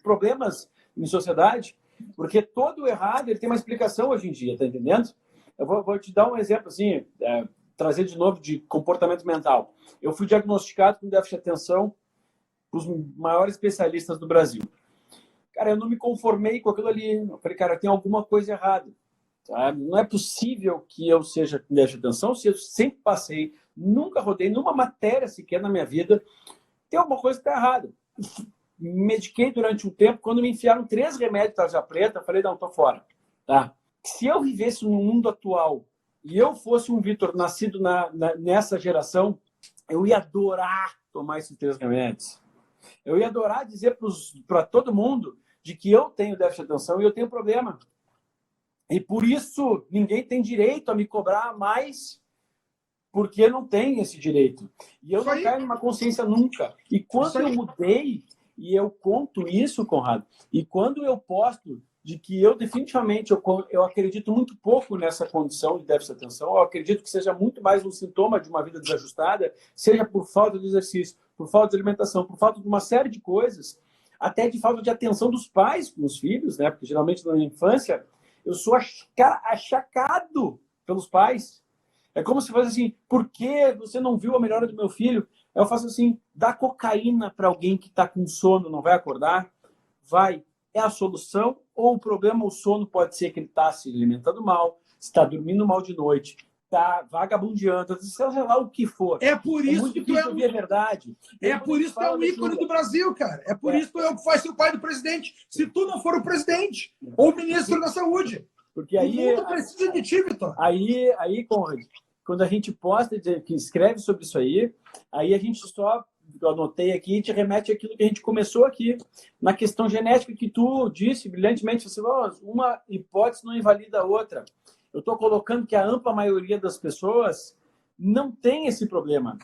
problemas em sociedade, porque todo errado ele tem uma explicação hoje em dia, tá entendendo? Eu vou te dar um exemplo, assim, trazer de novo de comportamento mental. Eu fui diagnosticado com déficit de atenção pelos maiores especialistas do Brasil. Cara, eu não me conformei com aquilo ali. Eu falei, cara, tem alguma coisa errada. Sabe? Não é possível que eu seja com déficit de atenção se eu sempre passei, nunca rodei numa matéria sequer na minha vida. Tem alguma coisa que está errada. Me mediquei durante um tempo. Quando me enfiaram 3 remédios tarja preta, eu falei, não, tô fora. Tá? Se eu vivesse no mundo atual e eu fosse um Vitor nascido nessa geração, eu ia adorar tomar esses 3 remédios. Eu ia adorar dizer para todo mundo de que eu tenho déficit de atenção e eu tenho problema. E por isso ninguém tem direito a me cobrar mais, porque não tem esse direito. E eu não caio numa consciência nunca. E quando eu mudei, e eu conto isso, Conrado, e quando eu posto de que eu definitivamente eu acredito muito pouco nessa condição de déficit de atenção, eu acredito que seja muito mais um sintoma de uma vida desajustada, seja por falta de exercício, por falta de alimentação, por falta de uma série de coisas, até de falta de atenção dos pais com os filhos, né? Porque geralmente na infância eu sou achacado pelos pais. É como se fosse assim, por que você não viu a melhora do meu filho? Eu faço assim, dá cocaína para alguém que está com sono, não vai acordar? Vai. É a solução? Ou o problema, o sono pode ser que ele está se alimentando mal, está dormindo mal de noite, está vagabundeando, sei lá o que for. É por isso muito que tu difícil ouvir a verdade. É por isso que é o ícone do Brasil, cara. É por isso que tu é o que faz ser o pai do presidente. Se tu não for o presidente ou o ministro da Saúde. Porque aí, o mundo precisa de ti, Vitor. Aí, Conrad, quando a gente posta, que escreve sobre isso aí a gente só, eu anotei aqui, te remete àquilo que a gente começou aqui, na questão genética que tu disse brilhantemente, você falou, uma hipótese não invalida a outra. Eu estou colocando que a ampla maioria das pessoas não tem esse problema.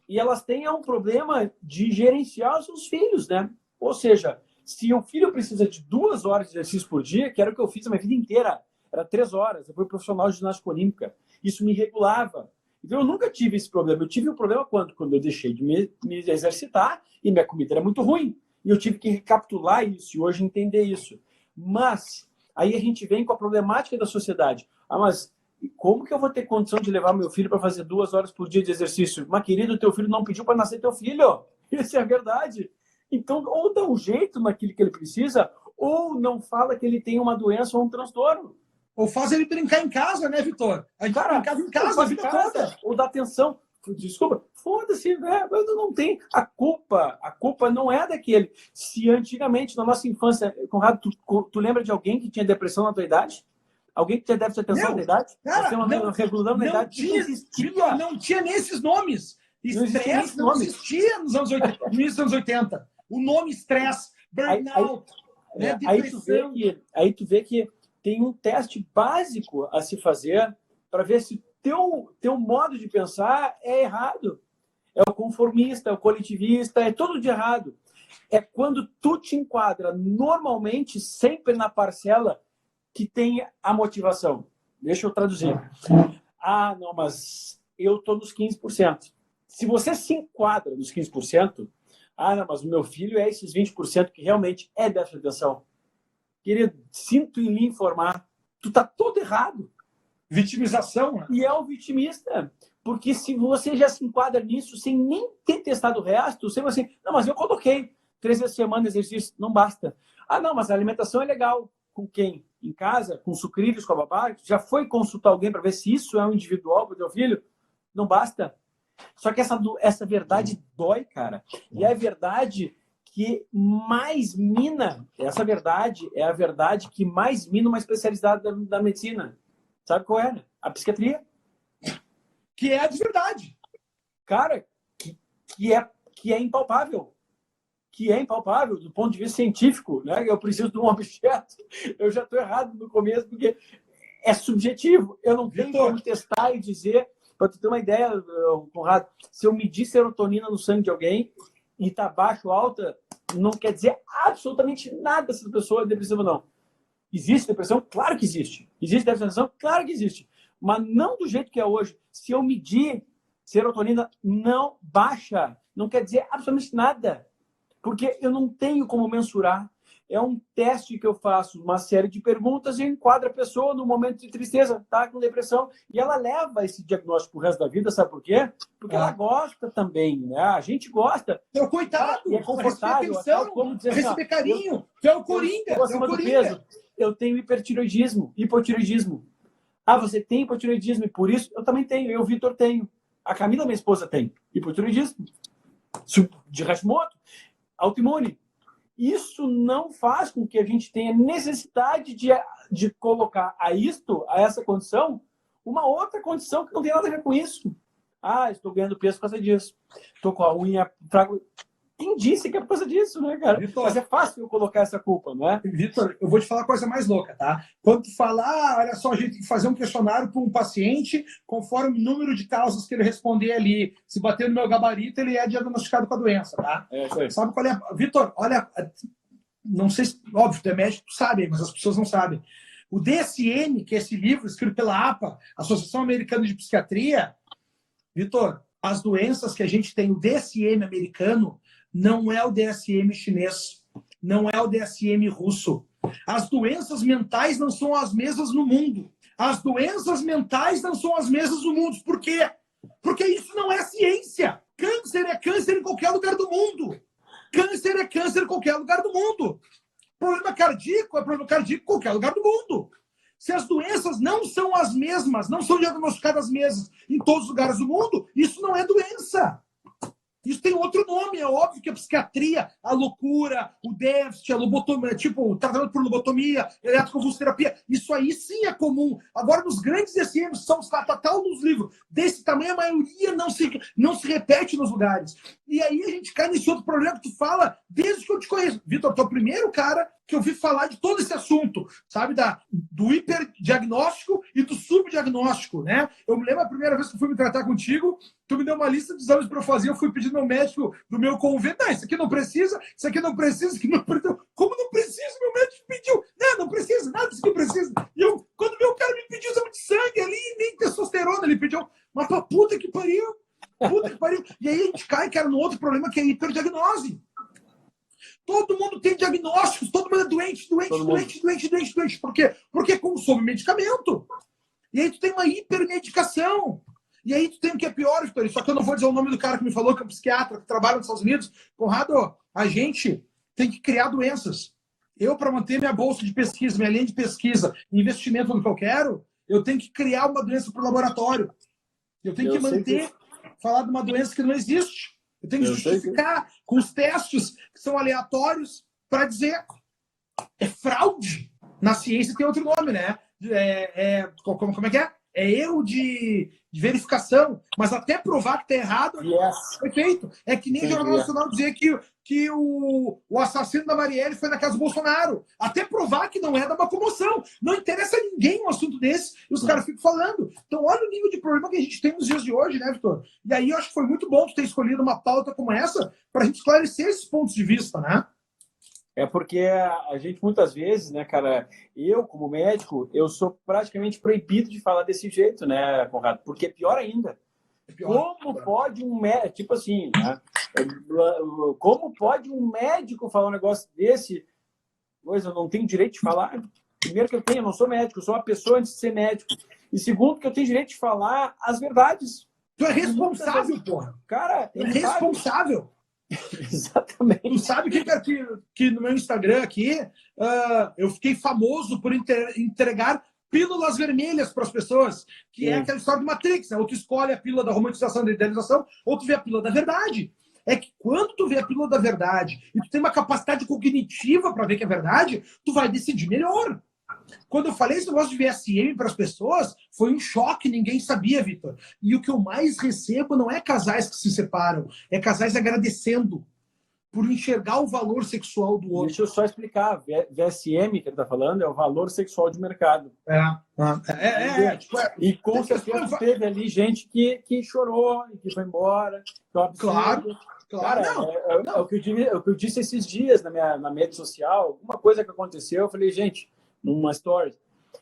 E elas têm um problema de gerenciar os seus filhos, né? Ou seja, se o filho precisa de 2 horas de exercício por dia, que era o que eu fiz a minha vida inteira, era 3 horas, eu fui profissional de ginástica olímpica, isso me regulava. Então eu nunca tive esse problema. Eu tive o problema quando eu deixei de me exercitar e minha comida era muito ruim. E eu tive que recapitular isso e hoje entender isso. Mas aí a gente vem com a problemática da sociedade. Mas como que eu vou ter condição de levar meu filho para fazer 2 horas por dia de exercício? Mas, querido, teu filho não pediu para nascer teu filho. Essa é a verdade. Então, ou dá um jeito naquilo que ele precisa, ou não fala que ele tem uma doença ou um transtorno. Ou faz ele brincar em casa, né, Vitor? A gente brincar em casa, a vida toda. Ou dá atenção. Desculpa, foda-se, né? Não tem. A culpa não é daquele. Se antigamente, na nossa infância, Conrado, tu lembra de alguém que tinha depressão na tua idade? Alguém que tinha déficit de atenção na idade? Cara, não tinha nem esses nomes. Estresse não existia nos anos 80, no início dos anos 80. O nome estresse, burnout, depressão. Aí tu vê que tem um teste básico a se fazer para ver se teu modo de pensar é errado. É o conformista, é o coletivista, é tudo de errado. É quando tu te enquadra normalmente sempre na parcela que tem a motivação. Deixa eu traduzir. Ah, não, mas eu estou nos 15%. Se você se enquadra nos 15%, ah, não, mas o meu filho é esses 20% que realmente é déficit de atenção. Querido, sinto em lhe informar, tu tá todo errado. Vitimização, né? E é o vitimista. Porque se você já se enquadra nisso sem nem ter testado o resto, você vai assim, não, mas eu coloquei 3 vezes por semana exercício, não basta. Ah, não, mas a alimentação é legal. Com quem? Em casa? Com sucrilhos, com a babá? Já foi consultar alguém para ver se isso é um individual para o teu filho? Não basta. Só que essa verdade dói, cara. E é a verdade que mais mina, essa verdade é a verdade que mais mina uma especialidade da medicina. Sabe qual é? A psiquiatria. Que é de verdade. Cara, que é impalpável. que é impalpável do ponto de vista científico, né? Eu preciso de um objeto, eu já estou errado no começo, porque é subjetivo. Eu não tenho como testar e dizer, para tu ter uma ideia, Conrado, se eu medir serotonina no sangue de alguém e está baixa ou alta, não quer dizer absolutamente nada se a pessoa é depressiva ou não. Existe depressão? Claro que existe. Existe depressão? Claro que existe. Mas não do jeito que é hoje. Se eu medir serotonina, não baixa. Não quer dizer absolutamente nada. Porque eu não tenho como mensurar. É um teste que eu faço, uma série de perguntas e eu enquadro a pessoa no momento de tristeza, tá com depressão, e ela leva esse diagnóstico pro resto da vida, sabe por quê? Porque ela gosta também, né? A gente gosta. É o coitado, e é confortável, atenção, como dizer receber carinho, tu é o Coringa, eu acima do peso, eu tenho hipotireoidismo. Ah, você tem hipotireoidismo e por isso eu também tenho, eu, Vitor, tenho. A Camila, minha esposa, tem hipotireoidismo de Hashimoto, autoimune. Isso não faz com que a gente tenha necessidade de colocar a essa condição, uma outra condição que não tem nada a ver com isso. Ah, estou ganhando peso por causa disso. Estou com a unha fraca. Quem disse que é por causa disso, né, cara? Vitor, mas é fácil eu colocar essa culpa, não é? Vitor, eu vou te falar a coisa mais louca, tá? Quando tu fala, olha só, a gente tem que fazer um questionário para um paciente conforme o número de causas que ele responder ali. Se bater no meu gabarito, ele é diagnosticado com a doença, tá? Sabe qual é? Vitor, olha, não sei se, óbvio, tu é médico, tu sabe, mas as pessoas não sabem. O DSM, que é esse livro escrito pela APA, Associação Americana de Psiquiatria, Vitor, as doenças que a gente tem, o DSM americano, não é o DSM chinês, não é o DSM russo. As doenças mentais não são as mesmas no mundo. As doenças mentais não são as mesmas no mundo. Por quê? Porque isso não é ciência. Câncer é câncer em qualquer lugar do mundo. Câncer é câncer em qualquer lugar do mundo. Problema cardíaco é problema cardíaco em qualquer lugar do mundo. Se as doenças não são as mesmas, não são diagnosticadas as mesmas em todos os lugares do mundo, isso não é doença. Isso tem outro nome, é óbvio que a psiquiatria, a loucura, o déficit, a lobotomia, tipo, o tratamento por lobotomia, eletroconvulsoterapia, isso aí sim é comum. Agora, nos grandes DSMs, são os tal nos livros, desse tamanho, a maioria não se repete nos lugares. E aí a gente cai nesse outro problema que tu fala desde que eu te conheço. Vitor, tu é o primeiro cara que eu vi falar de todo esse assunto, sabe, do hiperdiagnóstico e do subdiagnóstico, né? Eu me lembro a primeira vez que eu fui me tratar contigo, tu me deu uma lista de exames para eu fazer, eu fui pedir meu médico do meu convênio, isso aqui não precisa, isso aqui não precisa, isso aqui não precisa. Como não precisa? Meu médico pediu. Não precisa, nada disso que precisa. E eu, quando meu cara me pediu exame de sangue ali, nem testosterona ele pediu. Mas pra puta que pariu. E aí a gente cai, cara, no outro problema que é a hiperdiagnose. Todo mundo tem diagnósticos, todo mundo é doente. Por quê? Porque consome medicamento. E aí tu tem uma hipermedicação. E aí tu tem o que é pior, Vitor. Só que eu não vou dizer o nome do cara que me falou, que é um psiquiatra, que trabalha nos Estados Unidos. Conrado, a gente tem que criar doenças. Eu, para manter minha bolsa de pesquisa, minha linha de pesquisa, investimento no que eu quero, eu tenho que criar uma doença para o laboratório. Eu tenho que manter, falar de uma doença que não existe. Eu tenho que justificar com os testes que são aleatórios para dizer é fraude. Na ciência tem outro nome, né? Como é que é? É erro de verificação, mas até provar que está errado, foi feito. É que nem o Jornal Nacional dizer que o assassino da Marielle foi na casa do Bolsonaro. Até provar que não é, dá uma comoção. Não interessa a ninguém um assunto desse e os caras ficam falando. Então, olha o nível de problema que a gente tem nos dias de hoje, né, Vitor? E aí eu acho que foi muito bom tu ter escolhido uma pauta como essa para a gente esclarecer esses pontos de vista, né? É porque a gente, muitas vezes, né, cara, eu, como médico, eu sou praticamente proibido de falar desse jeito, né, Conrado? Porque é pior ainda. Como pode um médico, tipo assim, né? Como pode um médico falar um negócio desse? Pois eu não tenho direito de falar. Primeiro que eu não sou médico, eu sou uma pessoa antes de ser médico. E segundo que eu tenho direito de falar as verdades. Tu é responsável, porra. Cara, é responsável. Exatamente. Tu sabe que no meu Instagram aqui eu fiquei famoso por entregar pílulas vermelhas para as pessoas, que é aquela história do Matrix, né? Ou tu escolhe a pílula da romantização, da idealização, ou tu vê a pílula da verdade. É que quando tu vê a pílula da verdade e tu tem uma capacidade cognitiva para ver que é verdade, tu vai decidir melhor. Quando eu falei esse negócio de VSM para as pessoas, foi um choque, ninguém sabia, Vitor. E o que eu mais recebo não é casais que se separam, é casais agradecendo. por enxergar o valor sexual do outro. Deixa eu só explicar. VSM, que ele está falando, é o valor sexual de mercado. E com certeza teve ali gente que chorou e que foi embora. Claro. Cara, é o que eu disse esses dias na minha rede social. Alguma coisa que aconteceu, eu falei, gente, numa story,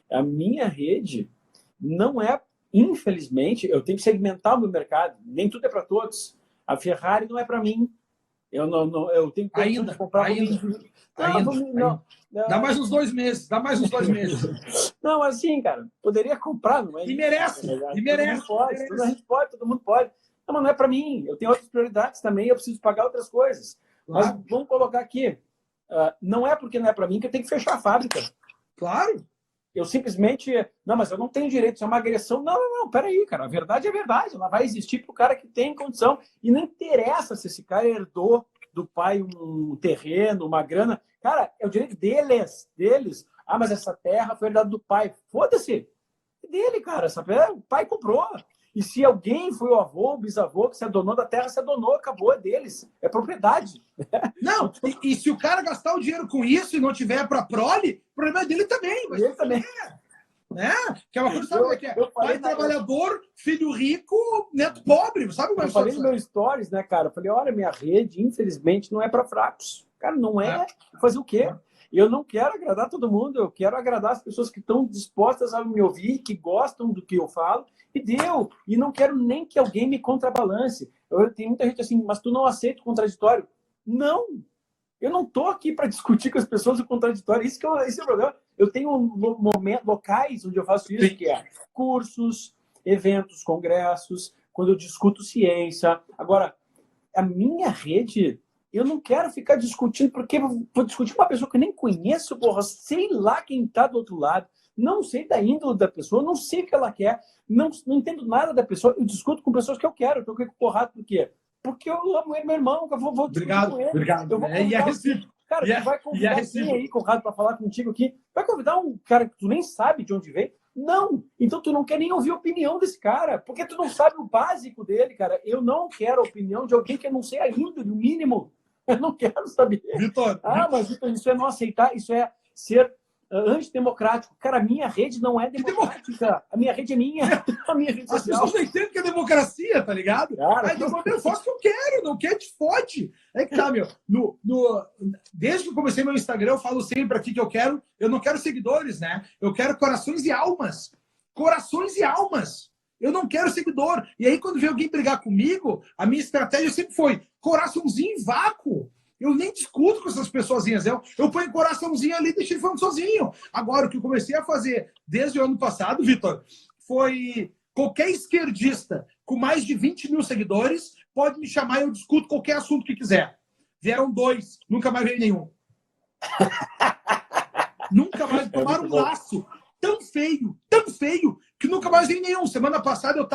a minha rede não é, infelizmente, eu tenho que segmentar o meu mercado. Nem tudo é para todos. A Ferrari não é para mim. Eu tenho que ainda comprar ainda. Dá mais uns 2 meses. Não, assim, cara, poderia comprar, não é? E merece. Todo mundo pode. Não, mas não é para mim. Eu tenho outras prioridades também, eu preciso pagar outras coisas. Claro. Mas vamos colocar aqui. Não é porque não é para mim que eu tenho que fechar a fábrica. Claro. Eu simplesmente... Não, mas eu não tenho direito, isso é uma agressão. Não, peraí, cara. A verdade é verdade. Ela vai existir para o cara que tem condição. E não interessa se esse cara herdou do pai um terreno, uma grana. Cara, é o direito deles. Ah, mas essa terra foi herdada do pai. Foda-se. É dele, cara. Essa terra, o pai comprou. E se alguém foi o avô, o bisavô, que se adonou da terra, se adonou, acabou, é deles. É propriedade. Não, e se o cara gastar o dinheiro com isso e não tiver para prole, o problema é dele também. Mas ele também. Né? Que é uma coisa, sabe o que é? Pai trabalhador, filho rico, neto pobre, sabe? Eu falei no meu stories, né, cara? Eu falei, olha, minha rede, infelizmente, não é para fracos. Cara, não é. Fazer o quê? Eu não quero agradar todo mundo, eu quero agradar as pessoas que estão dispostas a me ouvir, que gostam do que eu falo, e deu. E não quero nem que alguém me contrabalance. Tem muita gente assim, mas tu não aceita o contraditório? Não! Eu não estou aqui para discutir com as pessoas o contraditório. Esse é o problema. Eu tenho locais onde eu faço isso, que é cursos, eventos, congressos, quando eu discuto ciência. Agora, a minha rede... Eu não quero ficar discutindo, porque vou discutir com uma pessoa que eu nem conheço, porra, sei lá quem está do outro lado, não sei da índole da pessoa, não sei o que ela quer, não entendo nada da pessoa, eu discuto com pessoas que eu quero, eu estou com porrada, por quê? Porque eu amo ele, meu irmão, eu vou discutir com ele. Obrigado. Eu vou cara, tu vai convidar alguém aí, Conrado, para falar contigo aqui, vai convidar um cara que tu nem sabe de onde veio? Não! Então tu não quer nem ouvir a opinião desse cara, porque tu não sabe o básico dele, cara. Eu não quero a opinião de alguém que eu não sei a índole, o mínimo. Eu não quero saber. Vitor, mas Vitor, isso é não aceitar, isso é ser antidemocrático. Cara, a minha rede não é democrática. A minha rede é minha. A minha rede As pessoas não entendem que é democracia, tá ligado? Cara, eu faço o que eu quero, não quer, te fode. É que tá, meu. Desde que eu comecei meu Instagram, eu falo sempre aqui que eu não quero seguidores, né? Eu quero corações e almas. Corações e almas. Eu não quero seguidor. E aí, quando vem alguém brigar comigo, a minha estratégia sempre foi coraçãozinho em vácuo. Eu nem discuto com essas pessoazinhas. Eu ponho coraçãozinho ali e deixo ele falando sozinho. Agora, o que eu comecei a fazer desde o ano passado, Vitor, foi qualquer esquerdista com mais de 20 mil seguidores pode me chamar e eu discuto qualquer assunto que quiser. Vieram 2, nunca mais veio nenhum. Nunca mais tomaram um laço tão feio, que nunca mais veio nenhum. Semana passada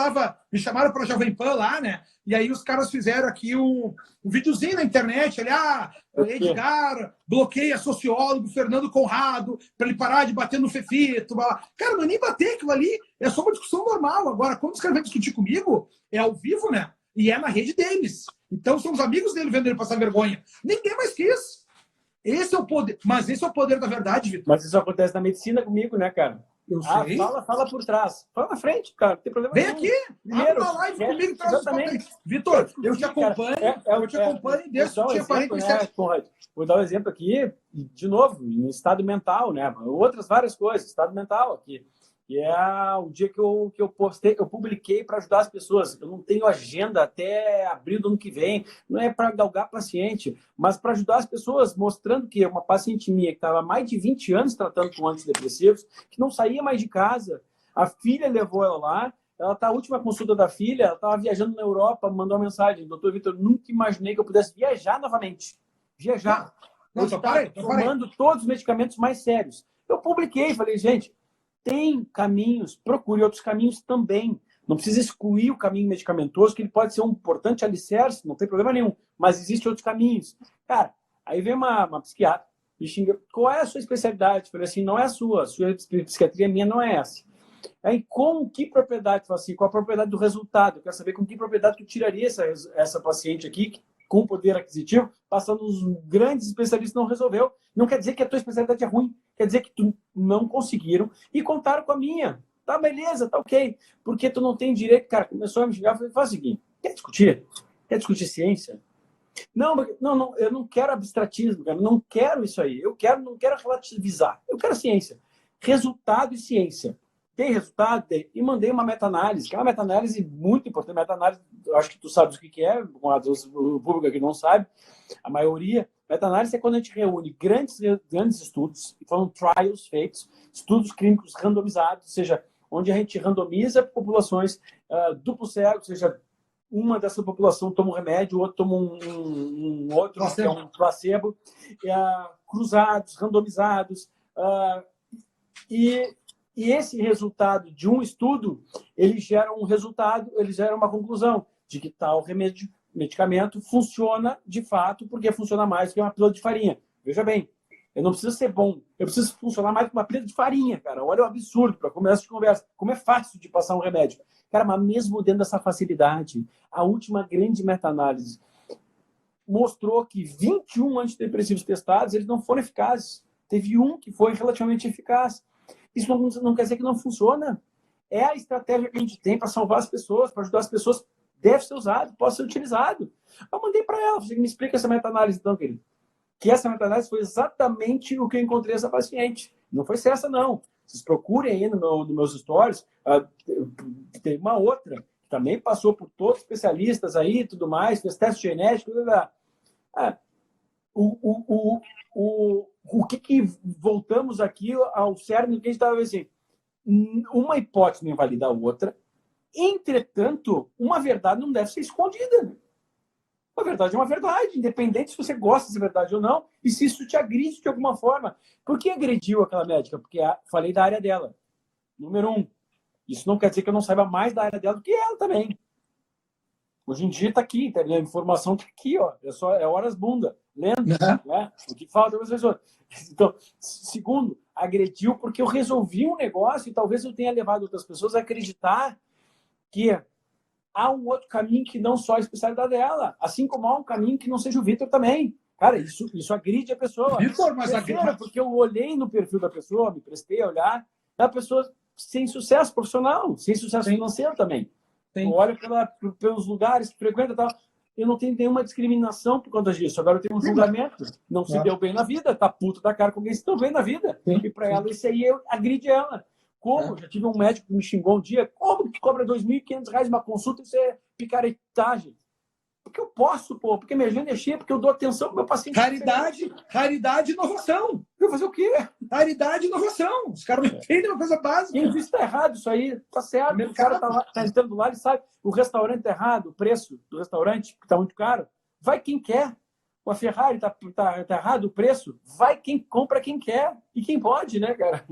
me chamaram para a Jovem Pan lá, né? E aí os caras fizeram aqui um videozinho na internet, ali, Edgar bloqueia sociólogo Fernando Conrado para ele parar de bater no Fefito. Cara, não é nem bater aquilo ali, é só uma discussão normal. Agora, quando os caras vêm discutir comigo, é ao vivo, né? E é na rede deles. Então são os amigos dele vendo ele passar vergonha. Ninguém mais quis. Esse é o poder, mas esse é o poder da verdade, Vitor. Mas isso acontece na medicina comigo, né, cara? Eu sei. Fala por trás. Fala na frente, cara. Não tem problema Vem nenhum. aqui. Abre uma live comigo. Exatamente. Vitor, eu te acompanho. Eu te acompanho desde que eu tinha 47. Vou dar um exemplo aqui, de novo, em estado mental, né? Outras várias coisas. Estado mental aqui. Que é o dia que eu publiquei para ajudar as pessoas. Eu não tenho agenda até abril do ano que vem. Não é para galgar paciente, mas para ajudar as pessoas, mostrando que uma paciente minha que estava há mais de 20 anos tratando com antidepressivos, que não saía mais de casa. A filha levou ela lá. Ela está a última consulta da filha, ela estava viajando na Europa, mandou uma mensagem: doutor Vitor, nunca imaginei que eu pudesse viajar novamente. Viajar. Eu estava tomando todos os medicamentos mais sérios. Eu publiquei, falei, gente, tem caminhos, procure outros caminhos também. Não precisa excluir o caminho medicamentoso, que ele pode ser um importante alicerce, não tem problema nenhum, mas existem outros caminhos. Cara, aí vem uma psiquiatra, me xinga, qual é a sua especialidade? Eu falei assim, não é a sua psiquiatria minha não é essa. Aí, com que propriedade? Eu falei assim, qual a propriedade do resultado? Eu quero saber com que propriedade tu tiraria essa paciente aqui, com poder aquisitivo, passando os grandes especialistas, não resolveu. Não quer dizer que a tua especialidade é ruim, quer dizer que tu não conseguiram e contaram com a minha. Tá, beleza, tá ok. Porque tu não tem direito, cara, começou a me xingar, faz o seguinte, quer discutir? Quer discutir ciência? Não, eu não quero abstratismo, cara, não quero isso aí. Não quero relativizar, eu quero ciência. Resultado e ciência. Tem resultado? Tem. E mandei uma meta-análise, que é uma meta-análise muito importante. Meta-análise, eu acho que tu sabes o que é, o público aqui não sabe, a maioria. Meta-análise é quando a gente reúne grandes estudos, que foram trials feitos, estudos clínicos randomizados, ou seja, onde a gente randomiza populações duplo cego, ou seja, uma dessa população toma um remédio, o outro toma um outro, que é um placebo, cruzados, randomizados, e esse resultado de um estudo, ele gera um resultado, ele gera uma conclusão de que tal medicamento funciona de fato, porque funciona mais que uma pílula de farinha. Veja bem, eu não preciso ser bom, eu preciso funcionar mais que uma pílula de farinha, cara. Olha o absurdo, para começo de conversa. Como é fácil de passar um remédio. Cara, mas mesmo dentro dessa facilidade, a última grande meta-análise mostrou que 21 antidepressivos testados, eles não foram eficazes. Teve um que foi relativamente eficaz. Isso não quer dizer que não funciona. É a estratégia que a gente tem para salvar as pessoas, para ajudar as pessoas. Deve ser usado, pode ser utilizado. Eu mandei para ela, me explica essa meta-análise então, querido. Que essa meta-análise foi exatamente o que eu encontrei essa paciente. Não foi essa, não. Vocês procurem aí nos meus stories, tem uma outra, que também passou por todos os especialistas aí e tudo mais, fez teste genético. O que voltamos aqui ao cerne que a gente estava assim, uma hipótese não invalida a outra, entretanto, uma verdade não deve ser escondida. Uma verdade é uma verdade, independente se você gosta de verdade ou não, e se isso te agride de alguma forma. Por que agrediu aquela médica? Porque falei da área dela. Número 1. Isso não quer dizer que eu não saiba mais da área dela do que ela também. Hoje em dia está aqui, tá? A informação está aqui, ó. É horas bunda, lendo, né? O que falta para pessoas. Então, segundo, agrediu porque eu resolvi um negócio e talvez eu tenha levado outras pessoas a acreditar que há um outro caminho que não só a especialidade dela, assim como há um caminho que não seja o Vitor também. Cara, isso agride a pessoa. Vitor, mas agride... Porque eu olhei no perfil da pessoa, me prestei a olhar, é uma pessoa sem sucesso profissional, sem sucesso financeiro também. Eu olho pelos lugares que frequenta e tal. Eu não tenho nenhuma discriminação por conta disso. Agora eu tenho um julgamento. Não se deu bem na vida, tá puto da cara com alguém que se deu bem na vida. E para ela, isso aí agride ela. Como? Já tive um médico que me xingou um dia. Como que cobra R$2.500 uma consulta e isso é picaretagem? Porque eu posso, pô. Porque minha agenda é cheia, porque eu dou atenção pro meu paciente. Caridade e inovação. Eu vou fazer o quê? Caridade e inovação. Os caras não entendem uma coisa básica. Quem disse que tá errado isso aí? Tá certo. O cara tá entrando lá e sabe. O restaurante tá errado, o preço do restaurante tá muito caro. Vai quem quer. A Ferrari tá errado, o preço. Vai quem compra quem quer. E quem pode, né, cara?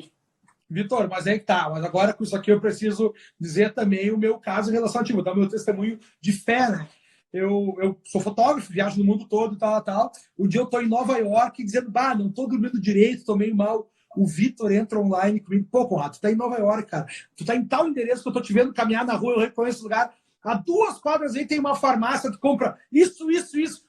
Vitor, mas é que tá. Mas agora com isso aqui eu preciso dizer também o meu caso em relação a ti. Vou dar o meu testemunho de fé, né? Eu sou fotógrafo, viajo no mundo todo e tal. Um dia eu tô em Nova York dizendo, não tô dormindo direito, tô meio mal. O Vitor entra online comigo. Pô, Conrado, tu tá em Nova York, cara. Tu tá em tal endereço que eu tô te vendo caminhar na rua, eu reconheço o lugar. A 2 quadras aí tem uma farmácia, tu compra isso.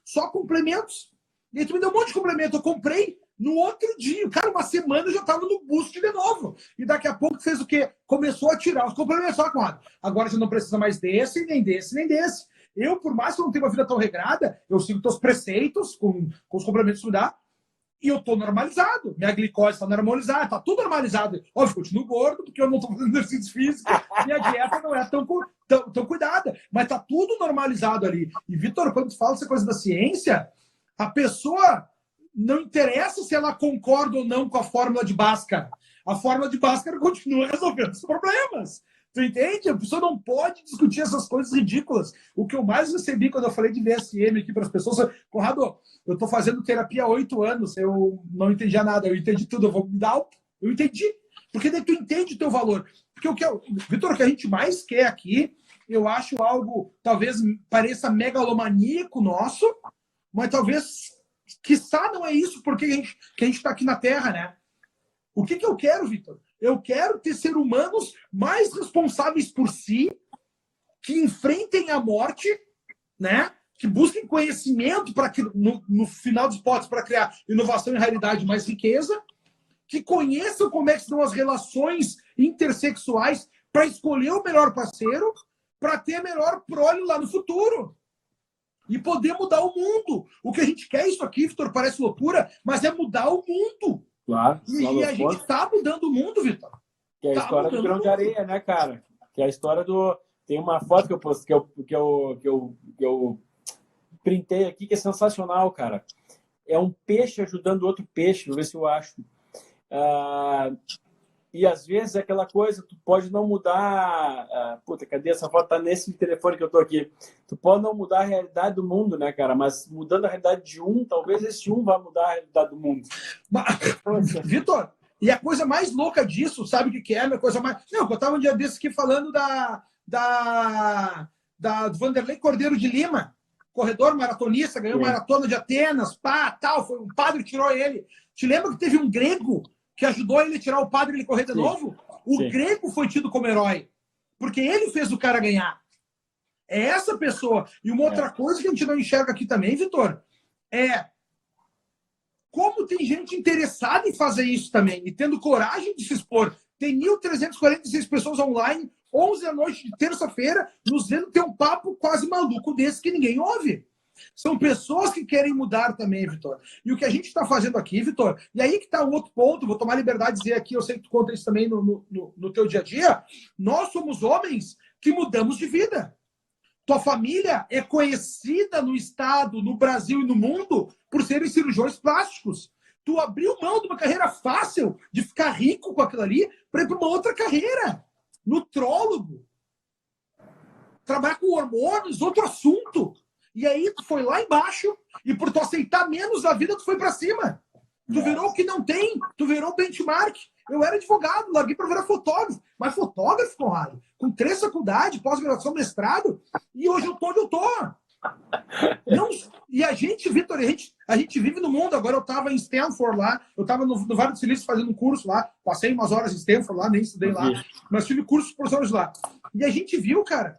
Só complementos. E aí tu me deu um monte de complemento. Eu comprei no outro dia. Cara, uma semana eu já tava no boost de novo. E daqui a pouco tu fez o quê? Começou a tirar os complementos. Só, Conrado. Agora você não precisa mais desse, nem desse, nem desse. Eu, por mais que eu não tenha uma vida tão regrada, eu sigo teus preceitos com os complementos que tu me dá, e eu tô normalizado. Minha glicose tá normalizada, tá tudo normalizado. Óbvio, eu continuo gordo, porque eu não tô fazendo exercício físico, minha dieta não é tão cuidada, mas tá tudo normalizado ali. E, Vitor, quando tu fala essa coisa da ciência, a pessoa não interessa se ela concorda ou não com a fórmula de Bhaskara. A fórmula de Bhaskara continua resolvendo os problemas. Tu entende? A pessoa não pode discutir essas coisas ridículas. O que eu mais recebi quando eu falei de VSM aqui para as pessoas é, Conrado, eu estou fazendo terapia há 8 anos, eu não entendia nada, eu entendi tudo, eu vou me dar eu entendi. Porque daí tu entende o teu valor. Porque Vitor, o que a gente mais quer aqui, eu acho algo, talvez pareça megalomaníaco nosso, mas talvez, quiçá não é isso porque a gente está aqui na Terra, né? O que eu quero, Vitor? Eu quero ter seres humanos mais responsáveis por si, que enfrentem a morte, né? que busquem conhecimento para que no final dos potes para criar inovação e realidade mais riqueza, que conheçam como é que são as relações intersexuais para escolher o melhor parceiro, para ter a melhor prole lá no futuro. E poder mudar o mundo. O que a gente quer, isso aqui, Vitor, parece loucura, mas é mudar o mundo. Claro. E a gente está mudando o mundo, Vitor. Que é a história do grão de areia, né, cara? Que é a história do... Tem uma foto que eu postei, que eu printei aqui, que é sensacional, cara. É um peixe ajudando outro peixe, vou ver se eu acho. E às vezes é aquela coisa, tu pode não mudar... puta, cadê essa foto? Tá nesse telefone que eu tô aqui. Tu pode não mudar a realidade do mundo, né, cara? Mas mudando a realidade de um, talvez esse um vá mudar a realidade do mundo. Vitor, e a coisa mais louca disso, sabe o que é? A coisa mais... Não, eu tava um dia desses aqui falando do Vanderlei Cordeiro de Lima, corredor maratonista, ganhou maratona de Atenas, tal, foi um padre que tirou ele. Te lembra que teve um grego que ajudou ele a tirar o padre e ele correr de novo? O grego foi tido como herói, porque ele fez o cara ganhar. É essa pessoa. E uma outra coisa que a gente não enxerga aqui também, Vitor, é como tem gente interessada em fazer isso também, e tendo coragem de se expor. Tem 1.346 pessoas online, 11 da noite de terça-feira, nos vendo ter um papo quase maluco desse que ninguém ouve. São pessoas que querem mudar também, Vitor. E o que a gente está fazendo aqui, Vitor, e aí que está um outro ponto, vou tomar liberdade de dizer aqui, eu sei que tu conta isso também no teu dia a dia, nós somos homens que mudamos de vida. Tua família é conhecida no estado, no Brasil e no mundo por serem cirurgiões plásticos. Tu abriu mão de uma carreira fácil, de ficar rico com aquilo ali, para ir para uma outra carreira. Nutrólogo. Trabalhar com hormônios, outro assunto. E aí tu foi lá embaixo e por tu aceitar menos da vida, tu foi para cima. Tu virou o que não tem, tu virou benchmark. Eu era advogado, larguei para virar fotógrafo. Mas fotógrafo, Conrado, com 3 faculdades, pós-graduação, mestrado, e hoje eu tô onde eu tô. Não, e a gente, Vitor, a gente vive no mundo. Agora eu estava em Stanford lá, eu estava no Vale do Silício fazendo um curso lá, passei umas horas em Stanford lá, nem estudei lá, mas tive cursos de professores lá. E a gente viu, cara,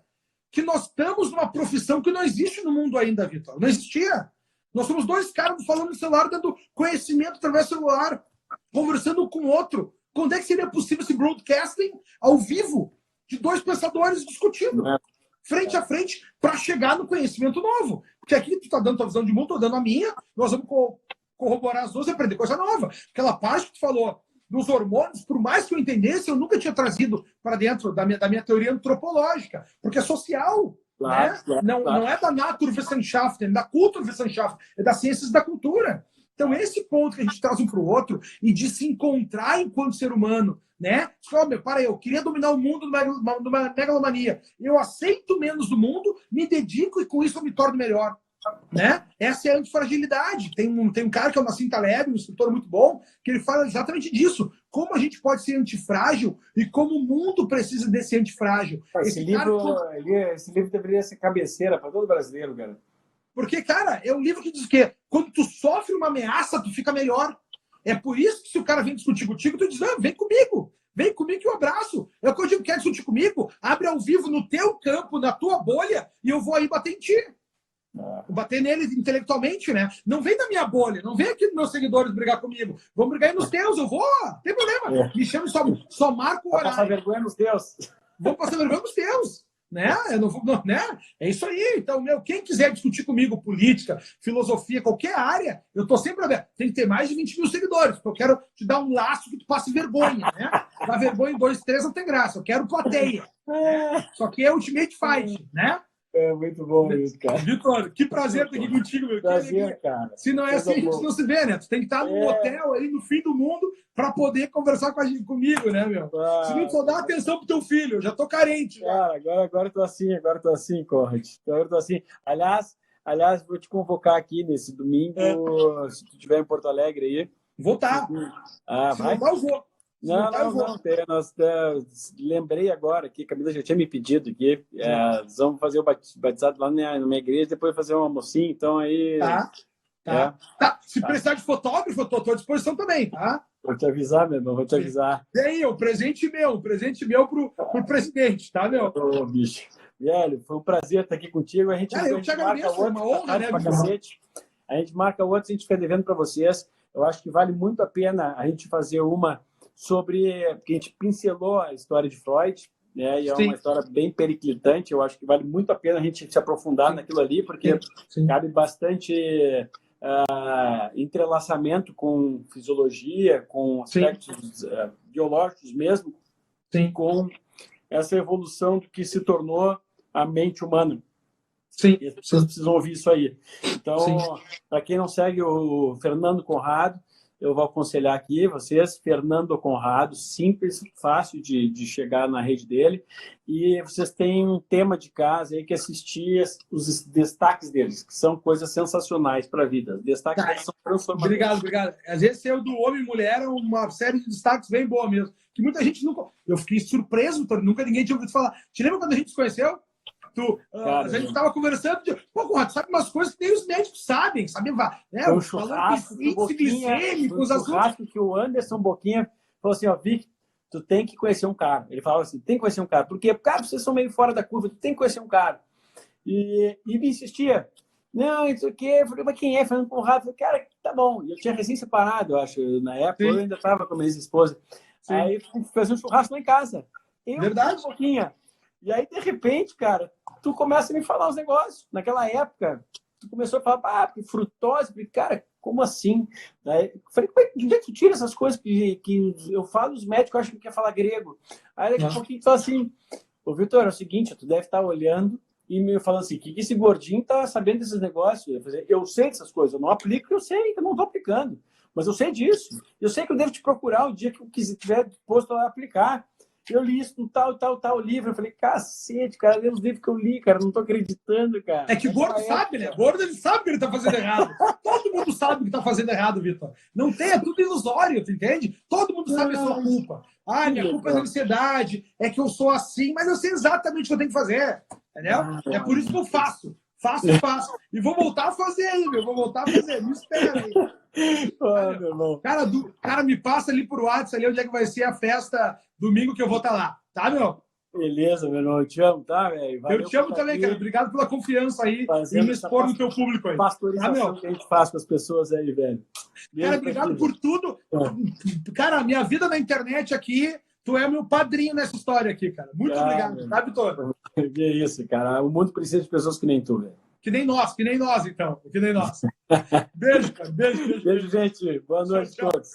que nós estamos numa profissão que não existe no mundo ainda, Vitor. Não existia. Nós somos 2 caras falando no celular, dando conhecimento através do celular, conversando com o outro. Quando é que seria possível esse broadcasting ao vivo de 2 pensadores discutindo? Frente a frente, para chegar no conhecimento novo. Porque aqui tu está dando tua visão de mundo, estou dando a minha, nós vamos corroborar as duas e aprender coisa nova. Aquela parte que tu falou dos hormônios, por mais que eu entendesse, eu nunca tinha trazido para dentro da minha teoria antropológica, porque é social. Claro, né? claro, Não é da Naturwissenschaften, é da Kulturwissenschaften, é das ciências da cultura. Então, esse ponto que a gente traz um para o outro e de se encontrar enquanto ser humano, né? Para aí, eu queria dominar o mundo numa megalomania. Eu aceito menos do mundo, me dedico e com isso eu me torno melhor. Né? Essa é a antifragilidade. Tem um cara que é o Nassim Taleb, um escritor muito bom, que ele fala exatamente disso. Como a gente pode ser antifrágil e como o mundo precisa desse antifrágil. Esse livro deveria ser cabeceira para todo brasileiro, cara. Porque, cara, é um livro que diz que quando tu sofre uma ameaça, tu fica melhor. É por isso que se o cara vem discutir contigo, tu diz, vem comigo que eu abraço. É o que eu digo, quer discutir comigo? Abre ao vivo no teu campo, na tua bolha, e eu vou aí bater em ti. Bater nele intelectualmente, né? Não vem na minha bolha, não vem aqui nos meus seguidores brigar comigo. Vamos brigar aí nos teus, eu vou, não tem problema. Me chama, só marca o horário. Vamos passar vergonha nos teus. Vamos passar vergonha nos teus. Né? Eu não, né? É isso aí. Então, quem quiser discutir comigo política, filosofia, qualquer área, eu estou sempre aberto. Tem que ter mais de 20 mil seguidores, porque eu quero te dar um laço que tu passe vergonha, né? Dar vergonha em 2, 3 não tem graça. Eu quero plateia. Só que é Ultimate Fight, né? É muito bom isso, cara. Vitor, que prazer estar aqui contigo, meu. Prazer, cara. Se não é assim, a gente não se vê, né? Tu tem que estar num hotel aí no fim do mundo para poder conversar comigo, né, meu? Se não só dá atenção pro teu filho, eu já tô carente. Cara, agora eu tô assim, Conrad. Agora eu tô assim. Aliás, vou te convocar aqui nesse domingo, se tu estiver em Porto Alegre aí. Vou estar. Se vai? Não, eu vou. Não. Lembrei agora que a Camila já tinha me pedido aqui. Nós vamos fazer o batizado lá na minha igreja, depois fazer um almocinho, então aí... Tá. Se precisar de fotógrafo, eu tô à tua disposição também, tá? Vou te avisar, meu irmão, vou te avisar. Tem um presente meu pro presidente, tá, meu? Ô, bicho. Velho, foi um prazer estar aqui contigo. A gente, Eu te agradeço, é uma honra, né, cacete. A gente marca outro, a gente fica devendo para vocês. Eu acho que vale muito a pena a gente fazer uma sobre... Porque a gente pincelou a história de Freud, né? E é uma história bem periclitante. Eu acho que vale muito a pena a gente se aprofundar naquilo ali, porque cabe bastante entrelaçamento com fisiologia, com aspectos biológicos mesmo, com essa evolução do que se tornou a mente humana. Sim. E as pessoas precisam ouvir isso aí. Então, para quem não segue o Fernando Conrado, eu vou aconselhar aqui vocês, Fernando Conrado, simples, fácil de chegar na rede dele, e vocês têm um tema de casa aí que assistir os destaques deles, que são coisas sensacionais para a vida. Os destaques deles são transformadores. Obrigado. Às vezes, ser do homem e mulher é uma série de destaques bem boa mesmo, que muita gente nunca... Eu fiquei surpreso, nunca ninguém tinha ouvido falar. Te lembra quando a gente se conheceu? A gente estava conversando, pô, Conrado, sabe umas coisas que nem os médicos sabem, né? O churrasco que o Anderson Boquinha falou assim, ó, Vic, tu tem que conhecer um cara. Ele falava assim, tem que conhecer um cara. Porque, cara, vocês são meio fora da curva, tu tem que conhecer um cara. E me insistia, não, isso aqui, eu falei, mas quem é? Fernando Conrado, eu falei, cara, tá bom. E eu tinha recém separado, eu acho, na época, eu ainda estava com a minha ex-esposa. Aí fazia um churrasco lá em casa. Verdade. Boquinha. E aí, de repente, cara, tu começa a me falar os negócios. Naquela época, tu começou a falar, frutose. Falei, cara, como assim? Aí, falei, de onde é que tu tira essas coisas que eu falo, os médicos acham que quer falar grego. Aí, daqui a pouquinho, tu fala assim, ô, Vitor, é o seguinte, tu deve estar olhando e me falando assim, que esse gordinho tá sabendo desses negócios. Eu sei dessas coisas, eu não aplico, eu sei, eu não tô aplicando. Mas eu sei disso. Eu sei que eu devo te procurar o dia que eu estiver disposto a aplicar. Eu li isso no tal livro. Eu falei, cacete, cara, lê os livros que eu li, cara, não tô acreditando, cara. É que gordo sabe, né? Gordo, ele sabe que ele tá fazendo errado. Todo mundo sabe que tá fazendo errado, Vitor. Não tem, é tudo ilusório, tu entende? Todo mundo sabe a sua culpa. Minha culpa é da ansiedade, é que eu sou assim, mas eu sei exatamente o que eu tenho que fazer, entendeu? É por isso que eu faço. Faço. E vou voltar a fazer aí, meu. Vou voltar a fazer. Me espera aí. Meu irmão. Cara, me passa ali por WhatsApp ali onde é que vai ser a festa domingo que eu vou estar lá. Tá, meu? Beleza, meu irmão. Eu te amo, tá, velho? Eu te amo também, cara. Obrigado pela confiança aí e me expor no teu público aí. Pastorização que a gente faz com as pessoas aí, velho. Cara, obrigado por tudo. Cara, minha vida na internet aqui, tu é meu padrinho nessa história aqui, cara. Muito obrigado, tá, Vitor? Que é isso, cara. O mundo precisa de pessoas que nem tu, velho. Que nem nós, então. Que nem nós. Beijo, cara. Beijo. Beijo, gente. Boa noite a todos.